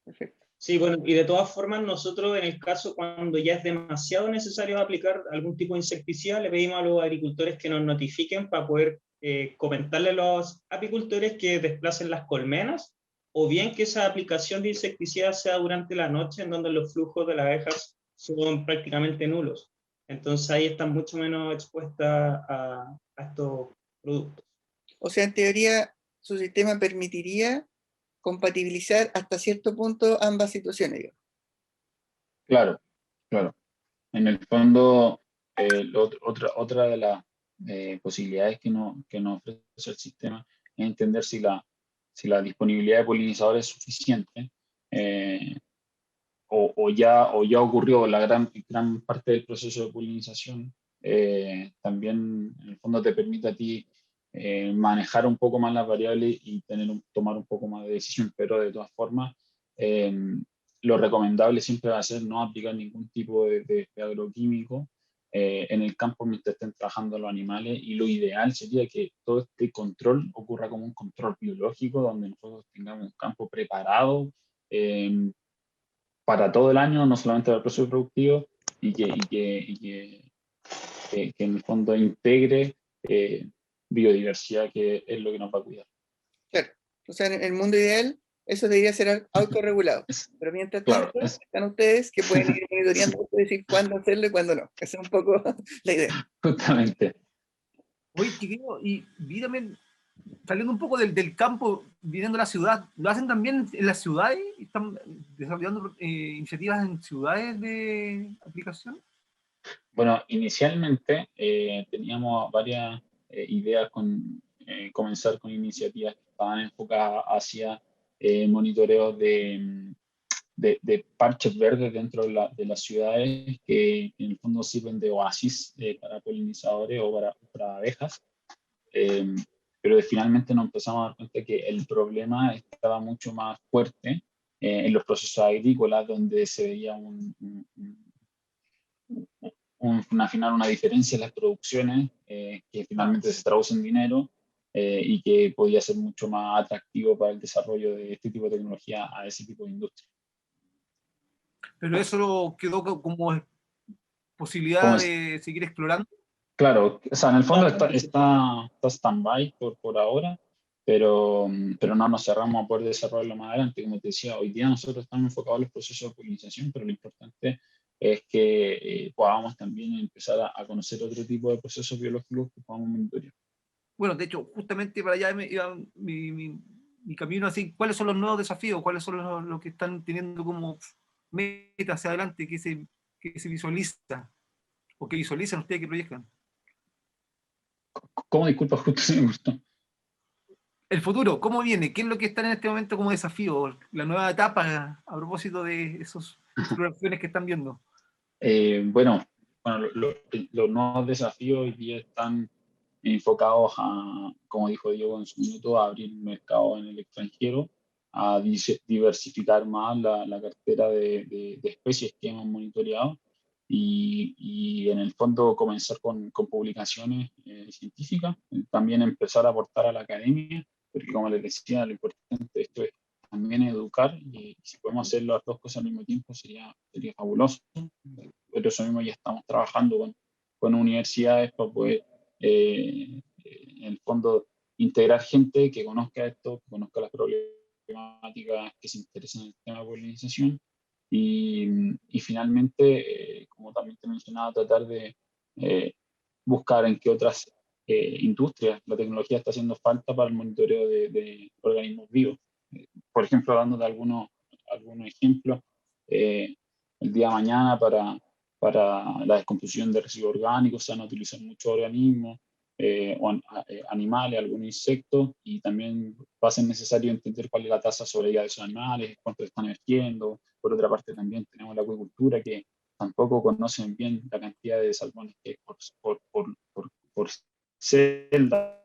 Perfecto. Sí, bueno, y de todas formas nosotros en el caso cuando ya es demasiado necesario aplicar algún tipo de insecticida, le pedimos a los agricultores que nos notifiquen para poder comentarle a los apicultores que desplacen las colmenas, o bien que esa aplicación de insecticida sea durante la noche en donde los flujos de las abejas son prácticamente nulos. Entonces ahí están mucho menos expuestas a estos productos. O sea, en teoría, su sistema permitiría compatibilizar hasta cierto punto ambas situaciones, digamos. Claro, claro. En el fondo, otra de las posibilidades que nos ofrece el sistema es entender si la disponibilidad de polinizadores es suficiente o ya ocurrió la gran parte del proceso de polinización. También, en el fondo, te permite a ti manejar un poco más las variables y tomar un poco más de decisión, pero de todas formas, lo recomendable siempre va a ser no aplicar ningún tipo de agroquímico en el campo mientras estén trabajando los animales, y lo ideal sería que todo este control ocurra como un control biológico donde nosotros tengamos un campo preparado para todo el año, no solamente para el proceso productivo, y que en el fondo integre biodiversidad, que es lo que nos va a cuidar. Claro. O sea, en el mundo ideal, eso debería ser autorregulado. Pero mientras tanto, están ustedes que pueden ir monitoreando y decir cuándo hacerlo y cuándo no. Esa es un poco la idea. Justamente. Oye, chiquillo, y vi también, saliendo un poco del campo, viniendo a la ciudad, ¿lo hacen también en las ciudades? ¿Están desarrollando iniciativas en ciudades de aplicación? Bueno, inicialmente teníamos varias ideas con comenzar con iniciativas que estaban enfocadas hacia monitoreos de parches verdes dentro de las ciudades que en el fondo sirven de oasis para polinizadores o para abejas. Pero finalmente nos empezamos a dar cuenta que el problema estaba mucho más fuerte en los procesos agrícolas, donde se veía una diferencia en las producciones que finalmente se traduce en dinero y que podía ser mucho más atractivo para el desarrollo de este tipo de tecnología a ese tipo de industria. Pero eso quedó como posibilidad de seguir explorando. Claro, o sea, en el fondo está stand-by por ahora, pero no nos cerramos a poder desarrollarlo más adelante. Como te decía, hoy día nosotros estamos enfocados en los procesos de polinización, pero lo importante es que podamos también empezar a conocer otro tipo de procesos biológicos que podamos monitorear. Bueno, de hecho, justamente para allá iba mi camino, así, ¿cuáles son los nuevos desafíos? ¿Cuáles son los que están teniendo como meta hacia adelante que se visualiza? ¿O que visualizan ustedes que proyectan? ¿Cómo? Disculpa, justo se me gustó. el futuro, ¿cómo viene? ¿Qué es lo que está en este momento como desafío? La nueva etapa a propósito de esas exploraciones que están viendo. Bueno, los nuevos desafíos hoy día están enfocados a, como dijo Diego en su minuto, a abrir mercado en el extranjero, a diversificar más la cartera de especies que hemos monitoreado y en el fondo comenzar con publicaciones científicas, también empezar a aportar a la academia, porque como les decía, lo importante de esto es también educar y si podemos hacer las dos cosas al mismo tiempo sería fabuloso. Por eso mismo ya estamos trabajando con universidades para poder en el fondo integrar gente que conozca esto, que conozca las problemáticas, que se interesen en el tema de polinización y finalmente, como también te mencionaba, tratar de buscar en qué otras industrias la tecnología está haciendo falta para el monitoreo de organismos vivos. Por ejemplo, dando de algunos ejemplos, el día de mañana para la descomposición de residuos orgánicos se van a utilizar muchos organismos, animales, algunos insectos, y también va a ser necesario entender cuál es la tasa sobre vida de esos animales, cuánto están emergiendo. Por otra parte, también tenemos la acuicultura, que tampoco conocen bien la cantidad de salmones que hay por celda,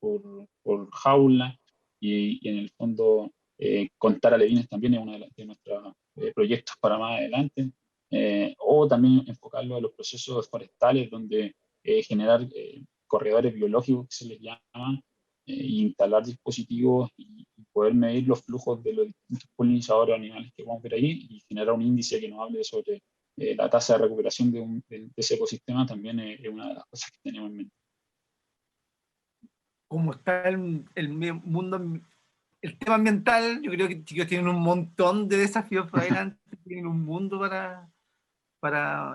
por jaula, y en el fondo contar alevines también es uno de nuestros proyectos para más adelante, o también enfocarlo a los procesos forestales, donde generar corredores biológicos que se les llama, instalar dispositivos y poder medir los flujos de los distintos polinizadores animales que vamos a ver ahí y generar un índice que nos hable sobre la tasa de recuperación de ese ecosistema, también es una de las cosas que tenemos en mente. Cómo está el mundo, el tema ambiental, yo creo que chicos tienen un montón de desafíos por adelante, tienen un mundo para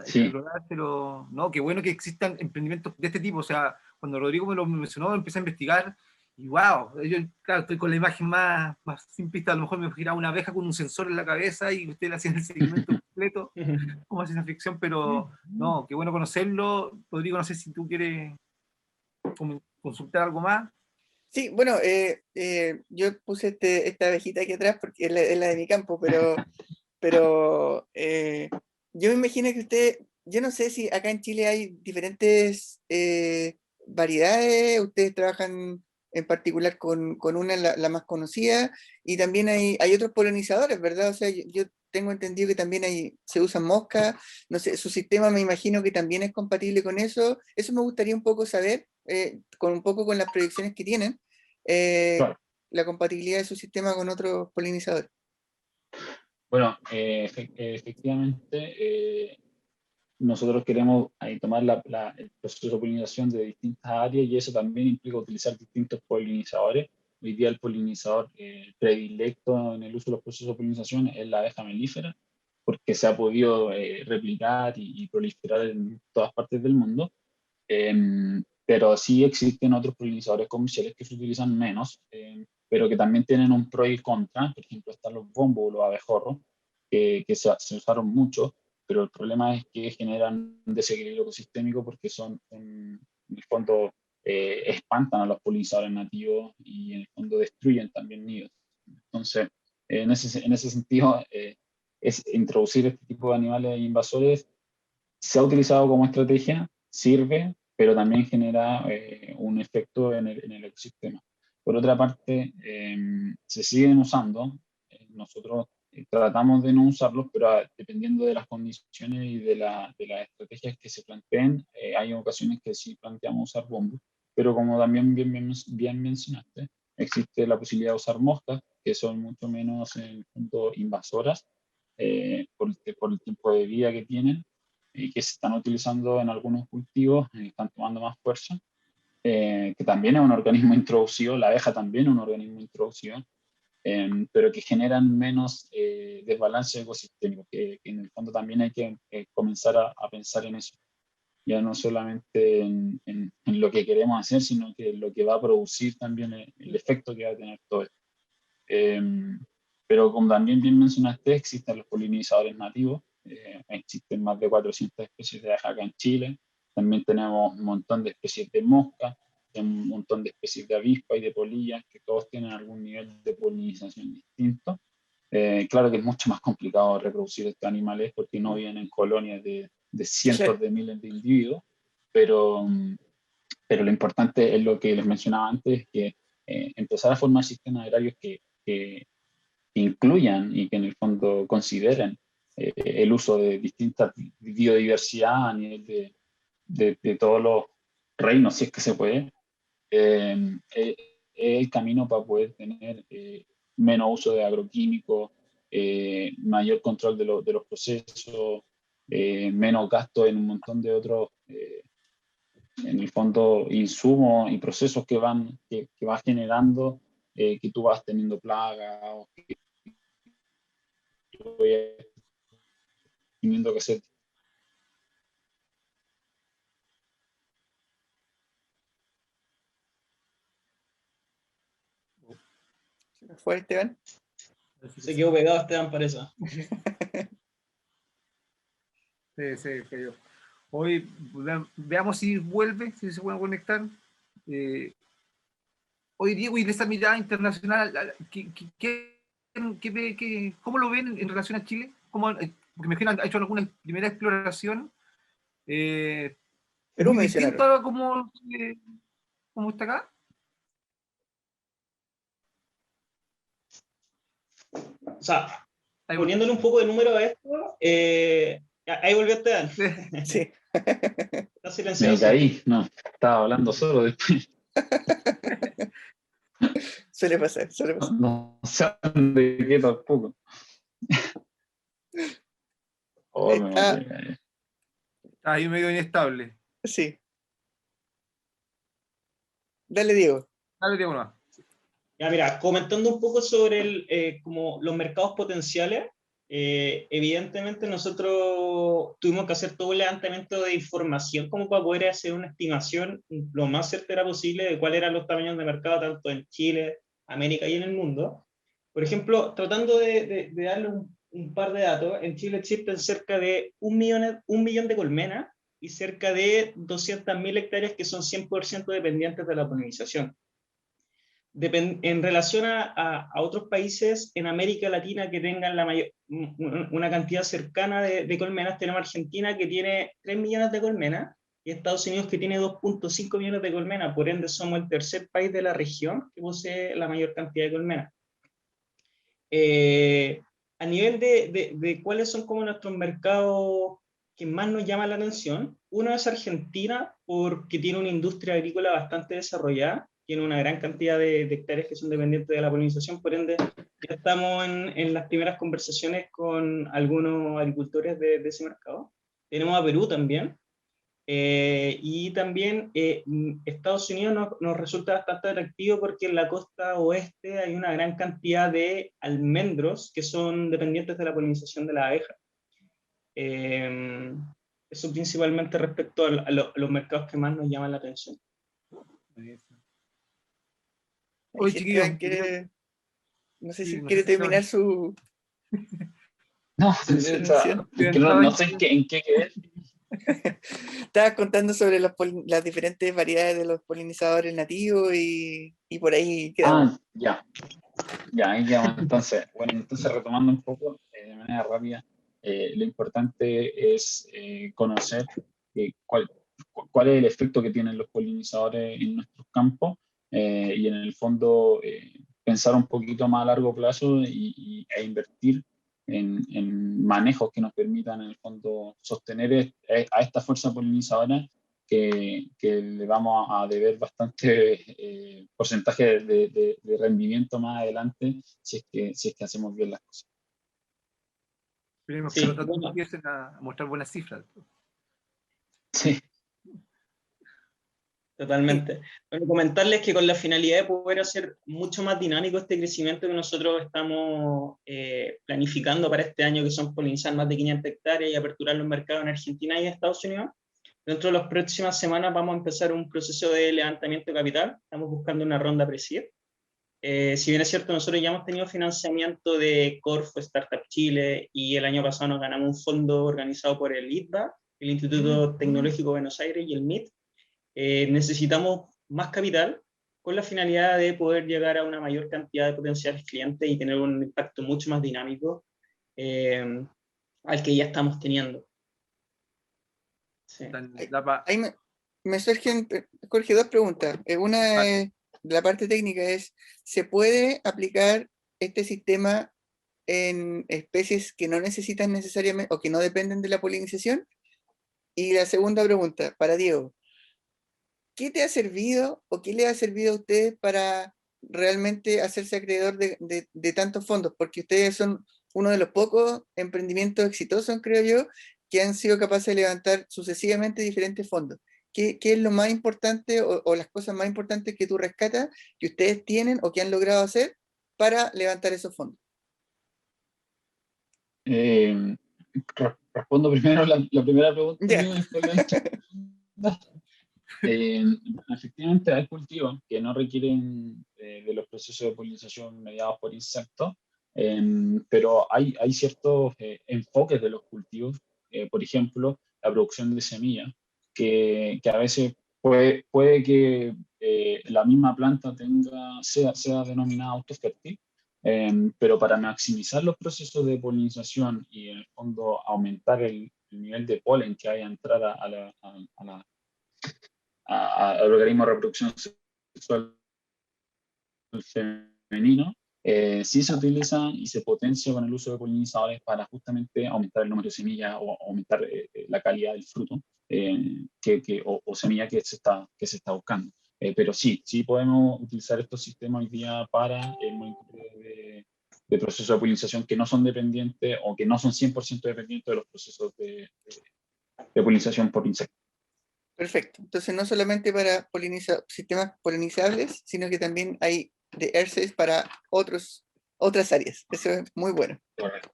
Sí, explorar, pero no, qué bueno que existan emprendimientos de este tipo. O sea, cuando Rodrigo me lo mencionó, empecé a investigar y wow, yo claro, estoy con la imagen más simplista, a lo mejor me imaginaba una abeja con un sensor en la cabeza y usted le hacía el seguimiento completo, como ciencia ficción, pero no, qué bueno conocerlo. Rodrigo, no sé si tú quieres consultar algo más. Sí, bueno, yo puse esta abejita aquí atrás porque es la de mi campo, pero yo me imagino que yo no sé si acá en Chile hay diferentes variedades, ustedes trabajan en particular con una, la más conocida, y también hay otros polinizadores, ¿verdad? O sea, yo tengo entendido que también se usan moscas, no sé, su sistema me imagino que también es compatible con eso me gustaría un poco saber, un poco con las proyecciones que tienen, eh, claro. la compatibilidad de su sistema con otros polinizadores. Bueno, efectivamente, nosotros queremos ahí tomar el proceso de polinización de distintas áreas y eso también implica utilizar distintos polinizadores. Hoy día el polinizador predilecto en el uso de los procesos de polinización es la abeja melífera, porque se ha podido replicar y proliferar en todas partes del mundo. Pero sí existen otros polinizadores comerciales que se utilizan menos, pero que también tienen un pro y contra. Por ejemplo, están los bombos o los abejorros, que se usaron mucho, pero el problema es que generan un desequilibrio ecosistémico porque en el fondo, espantan a los polinizadores nativos y en el fondo destruyen también nidos. Entonces, en ese sentido, es introducir este tipo de animales invasores se ha utilizado como estrategia, sirve, pero también genera un efecto en el ecosistema. Por otra parte, se siguen usando, nosotros tratamos de no usarlos, pero dependiendo de las condiciones y de las estrategias que se planteen, hay ocasiones que sí planteamos usar bombos, pero como también bien mencionaste, existe la posibilidad de usar moscas, que son mucho menos en el fondo invasoras, por el tiempo de vida que tienen y que se están utilizando en algunos cultivos, están tomando más fuerza, que también es un organismo introducido, la abeja también es un organismo introducido, pero que generan menos desbalance ecosistémico, que en el fondo también hay que comenzar a pensar en eso, ya no solamente en lo que queremos hacer, sino que lo que va a producir también el efecto que va a tener todo esto. Pero como también bien mencionaste, existen los polinizadores nativos, existen más de 400 especies de abejas acá en Chile, también tenemos un montón de especies de mosca, un montón de especies de avispas y de polillas que todos tienen algún nivel de polinización distinto. Claro que es mucho más complicado reproducir estos animales porque no viven en colonias de cientos de miles de individuos, pero lo importante es lo que les mencionaba antes, que empezar a formar sistemas agrarios que incluyan y que en el fondo consideren el uso de distintas biodiversidad a nivel de todos los reinos, si es que se puede, es el camino para poder tener menos uso de agroquímicos, mayor control de los procesos, menos gasto en un montón de otros, en el fondo, insumos y procesos que vas generando, que tú vas teniendo plagas o que tú vas teniendo que hacer. ¿Fue Esteban? Se quedó pegado Esteban, parece. Sí, cayó. Hoy veamos si vuelve, si se puede conectar. Hoy, Diego, y de esa mirada internacional, ¿cómo lo ven en relación a Chile? Porque me imagino ha hecho alguna primera exploración. Perú muy mencionaron. distinto a como está acá. O sea, poniéndole un poco de número a esto, ahí volvió Esteban. Sí. Está Me silencioso. caí, no, estaba hablando solo después. Suele pasar, suele pasar. No sé de qué tampoco. Oh, me Está, maté. Está ahí medio inestable. sí. Dale, Diego. Dale, Diego, nomás. Ya, mira, comentando un poco sobre como los mercados potenciales, evidentemente nosotros tuvimos que hacer todo el levantamiento de información como para poder hacer una estimación lo más certera posible de cuáles eran los tamaños de mercado tanto en Chile, América y en el mundo. Por ejemplo, tratando de darle un par de datos, en Chile existen cerca de un millón de colmenas y cerca de 200.000 hectáreas que son 100% dependientes de la polinización. En relación a otros países en América Latina que tengan una cantidad cercana de colmenas, tenemos Argentina que tiene 3 millones de colmenas y Estados Unidos que tiene 2.5 millones de colmenas, por ende somos el tercer país de la región que posee la mayor cantidad de colmenas. A nivel de cuáles son como nuestros mercados que más nos llaman la atención, uno es Argentina porque tiene una industria agrícola bastante desarrollada, tiene una gran cantidad de hectáreas que son dependientes de la polinización, por ende ya estamos en las primeras conversaciones con algunos agricultores de ese mercado. Tenemos a Perú también, y también Estados Unidos nos resulta bastante atractivo porque en la costa oeste hay una gran cantidad de almendros que son dependientes de la polinización de la abeja. Eso principalmente respecto a los mercados que más nos llaman la atención. Oye, Si chiquillos, Esteban quiere, no sé sí, si no quiere sé si terminar su No, o sea, intervención. es que no sé en qué quedé. Estabas contando sobre las diferentes variedades de los polinizadores nativos y por ahí quedamos. Ya, ahí quedamos. Entonces, bueno, retomando un poco de manera rápida, lo importante es conocer cuál es el efecto que tienen los polinizadores en nuestros campos y en el fondo pensar un poquito más a largo plazo e invertir en manejos que nos permitan en el fondo sostener a esta fuerza polinizadora que le vamos a deber bastante porcentaje de rendimiento más adelante si es que hacemos bien las cosas. Esperemos Sí, que los datos bueno. empiecen a mostrar buenas cifras. Sí. Totalmente. Bueno, comentarles que con la finalidad de poder hacer mucho más dinámico este crecimiento que nosotros estamos planificando para este año, que son polinizar más de 500 hectáreas y aperturar los mercados en Argentina y en Estados Unidos, dentro de las próximas semanas vamos a empezar un proceso de levantamiento de capital. Estamos buscando una ronda pre-seed. Si bien es cierto, nosotros ya hemos tenido financiamiento de Corfo, Startup Chile, y el año pasado nos ganamos un fondo organizado por el ITBA, el Instituto Tecnológico de Buenos Aires, y el MIT. Necesitamos más capital con la finalidad de poder llegar a una mayor cantidad de potenciales clientes y tener un impacto mucho más dinámico al que ya estamos teniendo. Sí. Ahí me surgen, Jorge, dos preguntas. Una Vale. de la parte técnica es, ¿se puede aplicar este sistema en especies que no necesitan necesariamente o que no dependen de la polinización? Y la segunda pregunta, para Diego, ¿qué te ha servido o qué le ha servido a ustedes para realmente hacerse acreedor de tantos fondos? Porque ustedes son uno de los pocos emprendimientos exitosos, creo yo, que han sido capaces de levantar sucesivamente diferentes fondos. ¿Qué es lo más importante o las cosas más importantes que tú rescatas que ustedes tienen o que han logrado hacer para levantar esos fondos? Respondo primero la primera pregunta. Ya. Y después efectivamente hay cultivos que no requieren de los procesos de polinización mediados por insectos, pero hay ciertos enfoques de los cultivos, por ejemplo, la producción de semillas, que a veces puede que la misma planta sea denominada autofértil, pero para maximizar los procesos de polinización y en el fondo aumentar el nivel de polen que hay a entrar al organismo de reproducción sexual femenino, sí se utiliza y se potencia con el uso de polinizadores para justamente aumentar el número de semillas o aumentar la calidad del fruto o semilla que se está buscando. Pero sí podemos utilizar estos sistemas hoy día para el monitoreo de procesos de polinización que no son dependientes o que no son 100% dependientes de los procesos de polinización por insectos. Perfecto. Entonces, no solamente para sistemas polinizables, sino que también hay de ERCES para otras áreas. Eso es muy bueno. Correcto.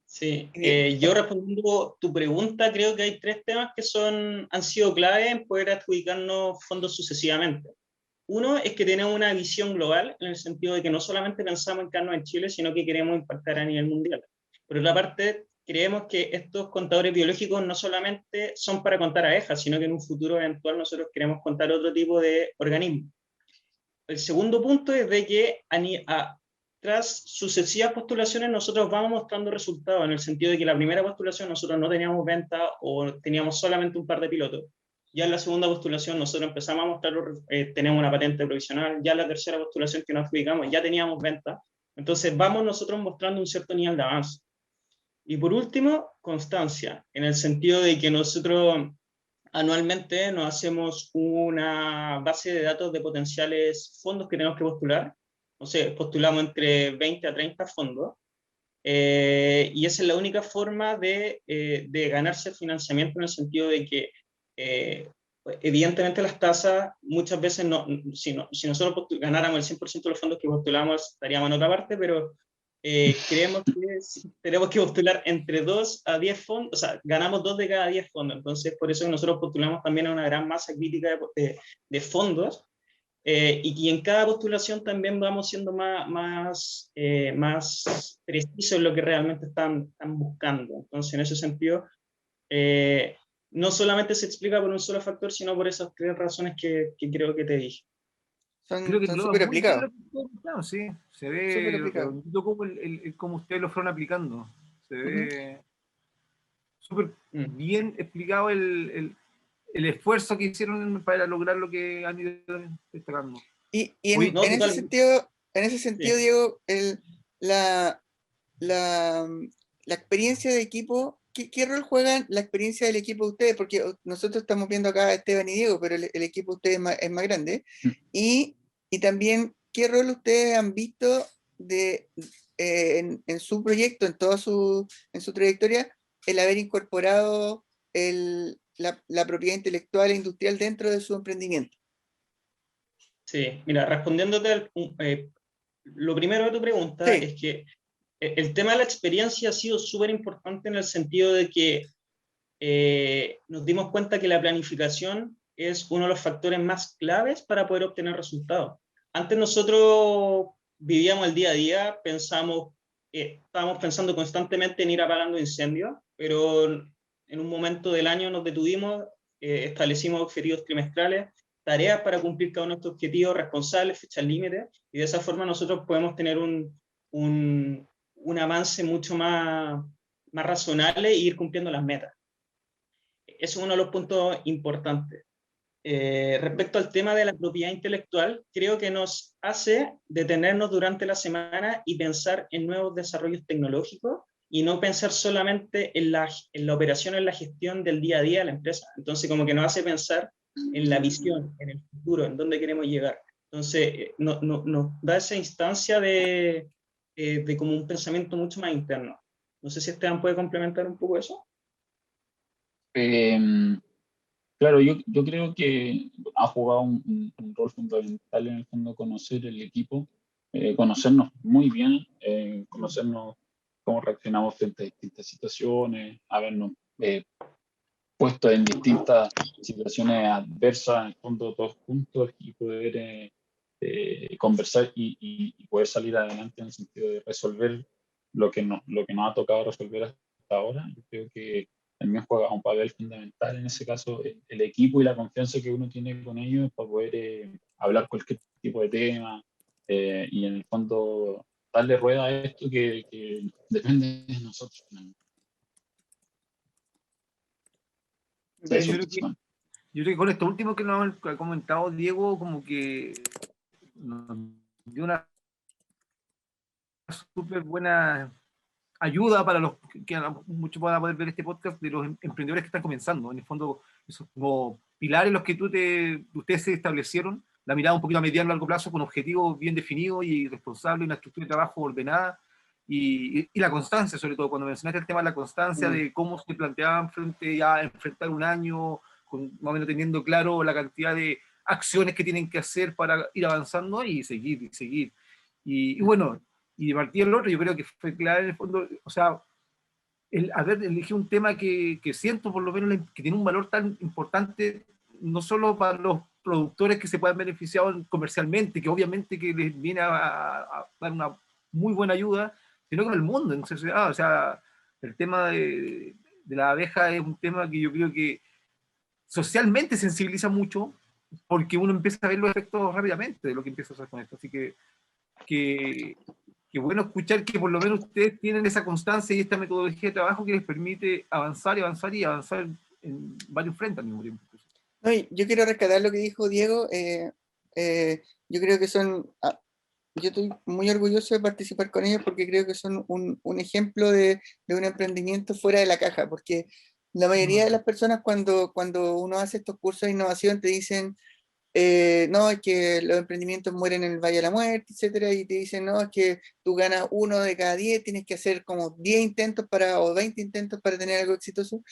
Sí, yo respondiendo tu pregunta, creo que hay tres temas que han sido clave en poder adjudicarnos fondos sucesivamente. Uno es que tenemos una visión global, en el sentido de que no solamente pensamos en quedarnos en Chile, sino que queremos impactar a nivel mundial. Por otra parte, creemos que estos contadores biológicos no solamente son para contar abejas, sino que en un futuro eventual nosotros queremos contar otro tipo de organismos. El segundo punto es de que tras sucesivas postulaciones nosotros vamos mostrando resultados, en el sentido de que la primera postulación nosotros no teníamos venta o teníamos solamente un par de pilotos. Ya en la segunda postulación nosotros empezamos a mostrar, tenemos una patente provisional, ya en la tercera postulación que nos adjudicamos ya teníamos venta. Entonces vamos nosotros mostrando un cierto nivel de avance. Y por último, constancia, en el sentido de que nosotros anualmente nos hacemos una base de datos de potenciales fondos que tenemos que postular. No sé, postulamos entre 20 a 30 fondos. Y esa es la única forma de ganarse financiamiento, en el sentido de que evidentemente las tasas muchas veces si nosotros ganáramos el 100% de los fondos que postulamos estaríamos en otra parte, pero creemos que tenemos que postular entre 2 a 10 fondos, o sea, ganamos 2 de cada 10 fondos, entonces por eso nosotros postulamos también a una gran masa crítica de fondos, y en cada postulación también vamos siendo más precisos en lo que realmente están buscando. Entonces, en ese sentido, no solamente se explica por un solo factor, sino por esas tres razones que creo que te dije. Son Creo que todo súper es muy bien aplicados. aplicado, sí. Se Súper ve aplicado. cómo ustedes lo fueron aplicando. Se ve súper Mm. bien explicado el esfuerzo que hicieron para lograr lo que han ido destacando. Y Oye, en No, ese totalmente. sentido, Sí. Diego, la, la, la experiencia de equipo, ¿qué rol juegan la experiencia del equipo de ustedes? Porque nosotros estamos viendo acá a Esteban y Diego, pero el equipo de ustedes es más grande. Y también, ¿qué rol ustedes han visto en su proyecto, en su trayectoria, el haber incorporado la propiedad intelectual e industrial dentro de su emprendimiento? Sí, mira, respondiéndote lo primero de tu pregunta Sí. es que el tema de la experiencia ha sido súper importante, en el sentido de que nos dimos cuenta que la planificación es uno de los factores más claves para poder obtener resultados. Antes nosotros vivíamos el día a día, estábamos pensando constantemente en ir apagando incendios, pero en un momento del año nos detuvimos, establecimos objetivos trimestrales tareas para cumplir cada uno de estos objetivos, responsables, fechas límites, y de esa forma nosotros podemos tener un avance mucho más razonable e ir cumpliendo las metas. Eso es uno de los puntos importantes. Respecto al tema de la propiedad intelectual, creo que nos hace detenernos durante la semana y pensar en nuevos desarrollos tecnológicos y no pensar solamente en la operación, en la gestión del día a día de la empresa. Entonces, como que nos hace pensar en la visión, en el futuro, en dónde queremos llegar. Entonces, nos da esa instancia de como un pensamiento mucho más interno. No sé si Esteban puede complementar un poco eso. Claro, yo creo que ha jugado un rol fundamental en el fondo conocer el equipo, conocernos muy bien, conocernos cómo reaccionamos frente a distintas situaciones, habernos puesto en distintas situaciones adversas, en el fondo todos juntos y poder conversar y poder salir adelante en el sentido de resolver lo que nos ha tocado resolver hasta ahora. Yo creo que también juega un papel fundamental en ese caso el equipo y la confianza que uno tiene con ellos para poder hablar cualquier tipo de tema y en el fondo darle rueda a esto que depende de nosotros. Sí, Eso yo es creo que, principal. yo creo que con esto último que nos ha comentado Diego, como que nos dio una súper buena ayuda para los que muchos van a poder ver este podcast de los emprendedores que están comenzando. En el fondo, esos como pilares los que ustedes se establecieron, la mirada un poquito a mediano y largo plazo con objetivos bien definidos y responsables, una estructura de trabajo ordenada y la constancia, sobre todo cuando mencionaste el tema de la constancia, de cómo se planteaban frente a enfrentar un año, con, más o menos teniendo claro la cantidad de acciones que tienen que hacer para ir avanzando y seguir y seguir. Y bueno, y de partir el otro, yo creo que fue clave en el fondo, o sea, el haber elegido un tema que siento por lo menos que tiene un valor tan importante, no solo para los productores que se puedan beneficiar comercialmente, que obviamente que les viene a dar una muy buena ayuda, sino con el mundo en sociedad. O sea, el tema de la abeja es un tema que yo creo que socialmente sensibiliza mucho, porque uno empieza a ver los efectos rápidamente de lo que empieza a hacer con esto. Así que bueno escuchar que por lo menos ustedes tienen esa constancia y esta metodología de trabajo que les permite avanzar y avanzar y avanzar en varios frentes al mismo tiempo. No, yo quiero rescatar lo que dijo Diego. Yo creo que yo estoy muy orgulloso de participar con ellos porque creo que son un ejemplo de un emprendimiento fuera de la caja, porque la mayoría de las personas cuando uno hace estos cursos de innovación te dicen, no, es que los emprendimientos mueren en el Valle de la Muerte, etcétera, y te dicen, no, es que tú ganas 1 de cada 10, tienes que hacer como 10 intentos o 20 intentos para tener algo exitoso.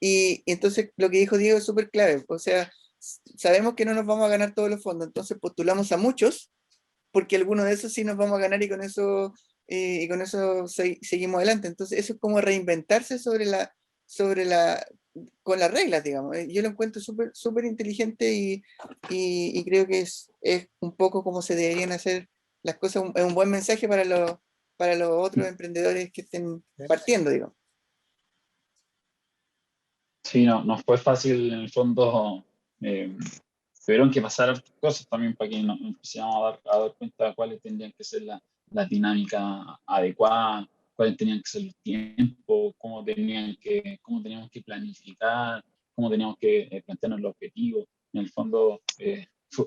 Y entonces lo que dijo Diego es súper clave, o sea, sabemos que no nos vamos a ganar todos los fondos, entonces postulamos a muchos, porque algunos de esos sí nos vamos a ganar y con eso seguimos adelante. Entonces eso es como reinventarse con las reglas, digamos. Yo lo encuentro súper súper inteligente y creo que es un poco como se deberían hacer las cosas, es un buen mensaje para los otros emprendedores que estén partiendo, digamos. Sí, no fue fácil en el fondo. Tuvieron que pasar otras cosas también para que nos empezáramos a dar cuenta de cuáles tendrían que ser la dinámica adecuada, cuáles tenían que ser los tiempos, cómo teníamos que planificar, cómo teníamos que plantearnos los objetivos. En el fondo,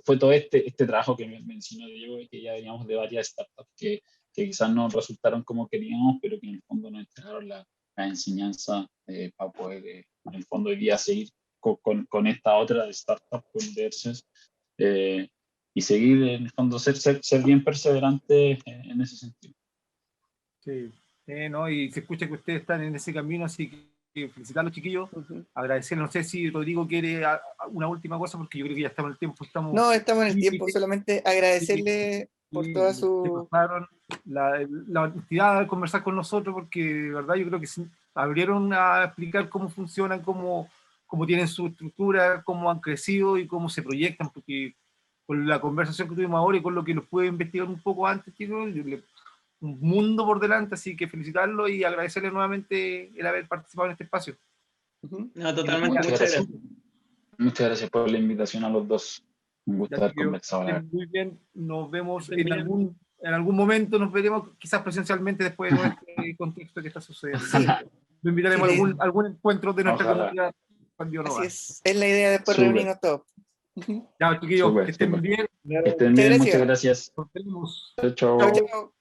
fue todo este trabajo que mencionó Diego y que ya veníamos de varias startups que quizás no resultaron como queríamos, pero que en el fondo nos entregaron la enseñanza para poder, en el fondo, hoy día seguir con esta otra de startup, con Versus, y seguir, en el fondo, ser bien perseverante en ese sentido. Sí, ¿no? Y se escucha que ustedes están en ese camino, así que felicitar a los chiquillos, agradecerles. No sé si Rodrigo quiere una última cosa, porque yo creo que ya estamos en el tiempo. No, estamos en el tiempo, solamente agradecerle por toda su... la honestidad de conversar con nosotros, porque de verdad yo creo que abrieron a explicar cómo funcionan, cómo tienen su estructura, cómo han crecido y cómo se proyectan, porque con la conversación que tuvimos ahora y con lo que los pude investigar un poco antes, chicos, un mundo por delante, así que felicitarlo y agradecerle nuevamente el haber participado en este espacio. No, totalmente, muchas gracias. Muchas gracias por la invitación a los dos. Un gusto Ya haber que conversado, la verdad. muy bien, nos vemos en algún momento, nos veremos quizás presencialmente después de todo este contexto que está sucediendo. Sí, Lo invitaremos sí, a algún encuentro de nuestra Ojalá. comunidad. Cuando no así va. es la idea después Súper. reunirnos todos. Ujú. Ya, chiquillos, Súper, que estén súper. bien. Que estén Muchas bien, muchas gracias. gracias. Nos vemos. Chao, Chao, chao. chao.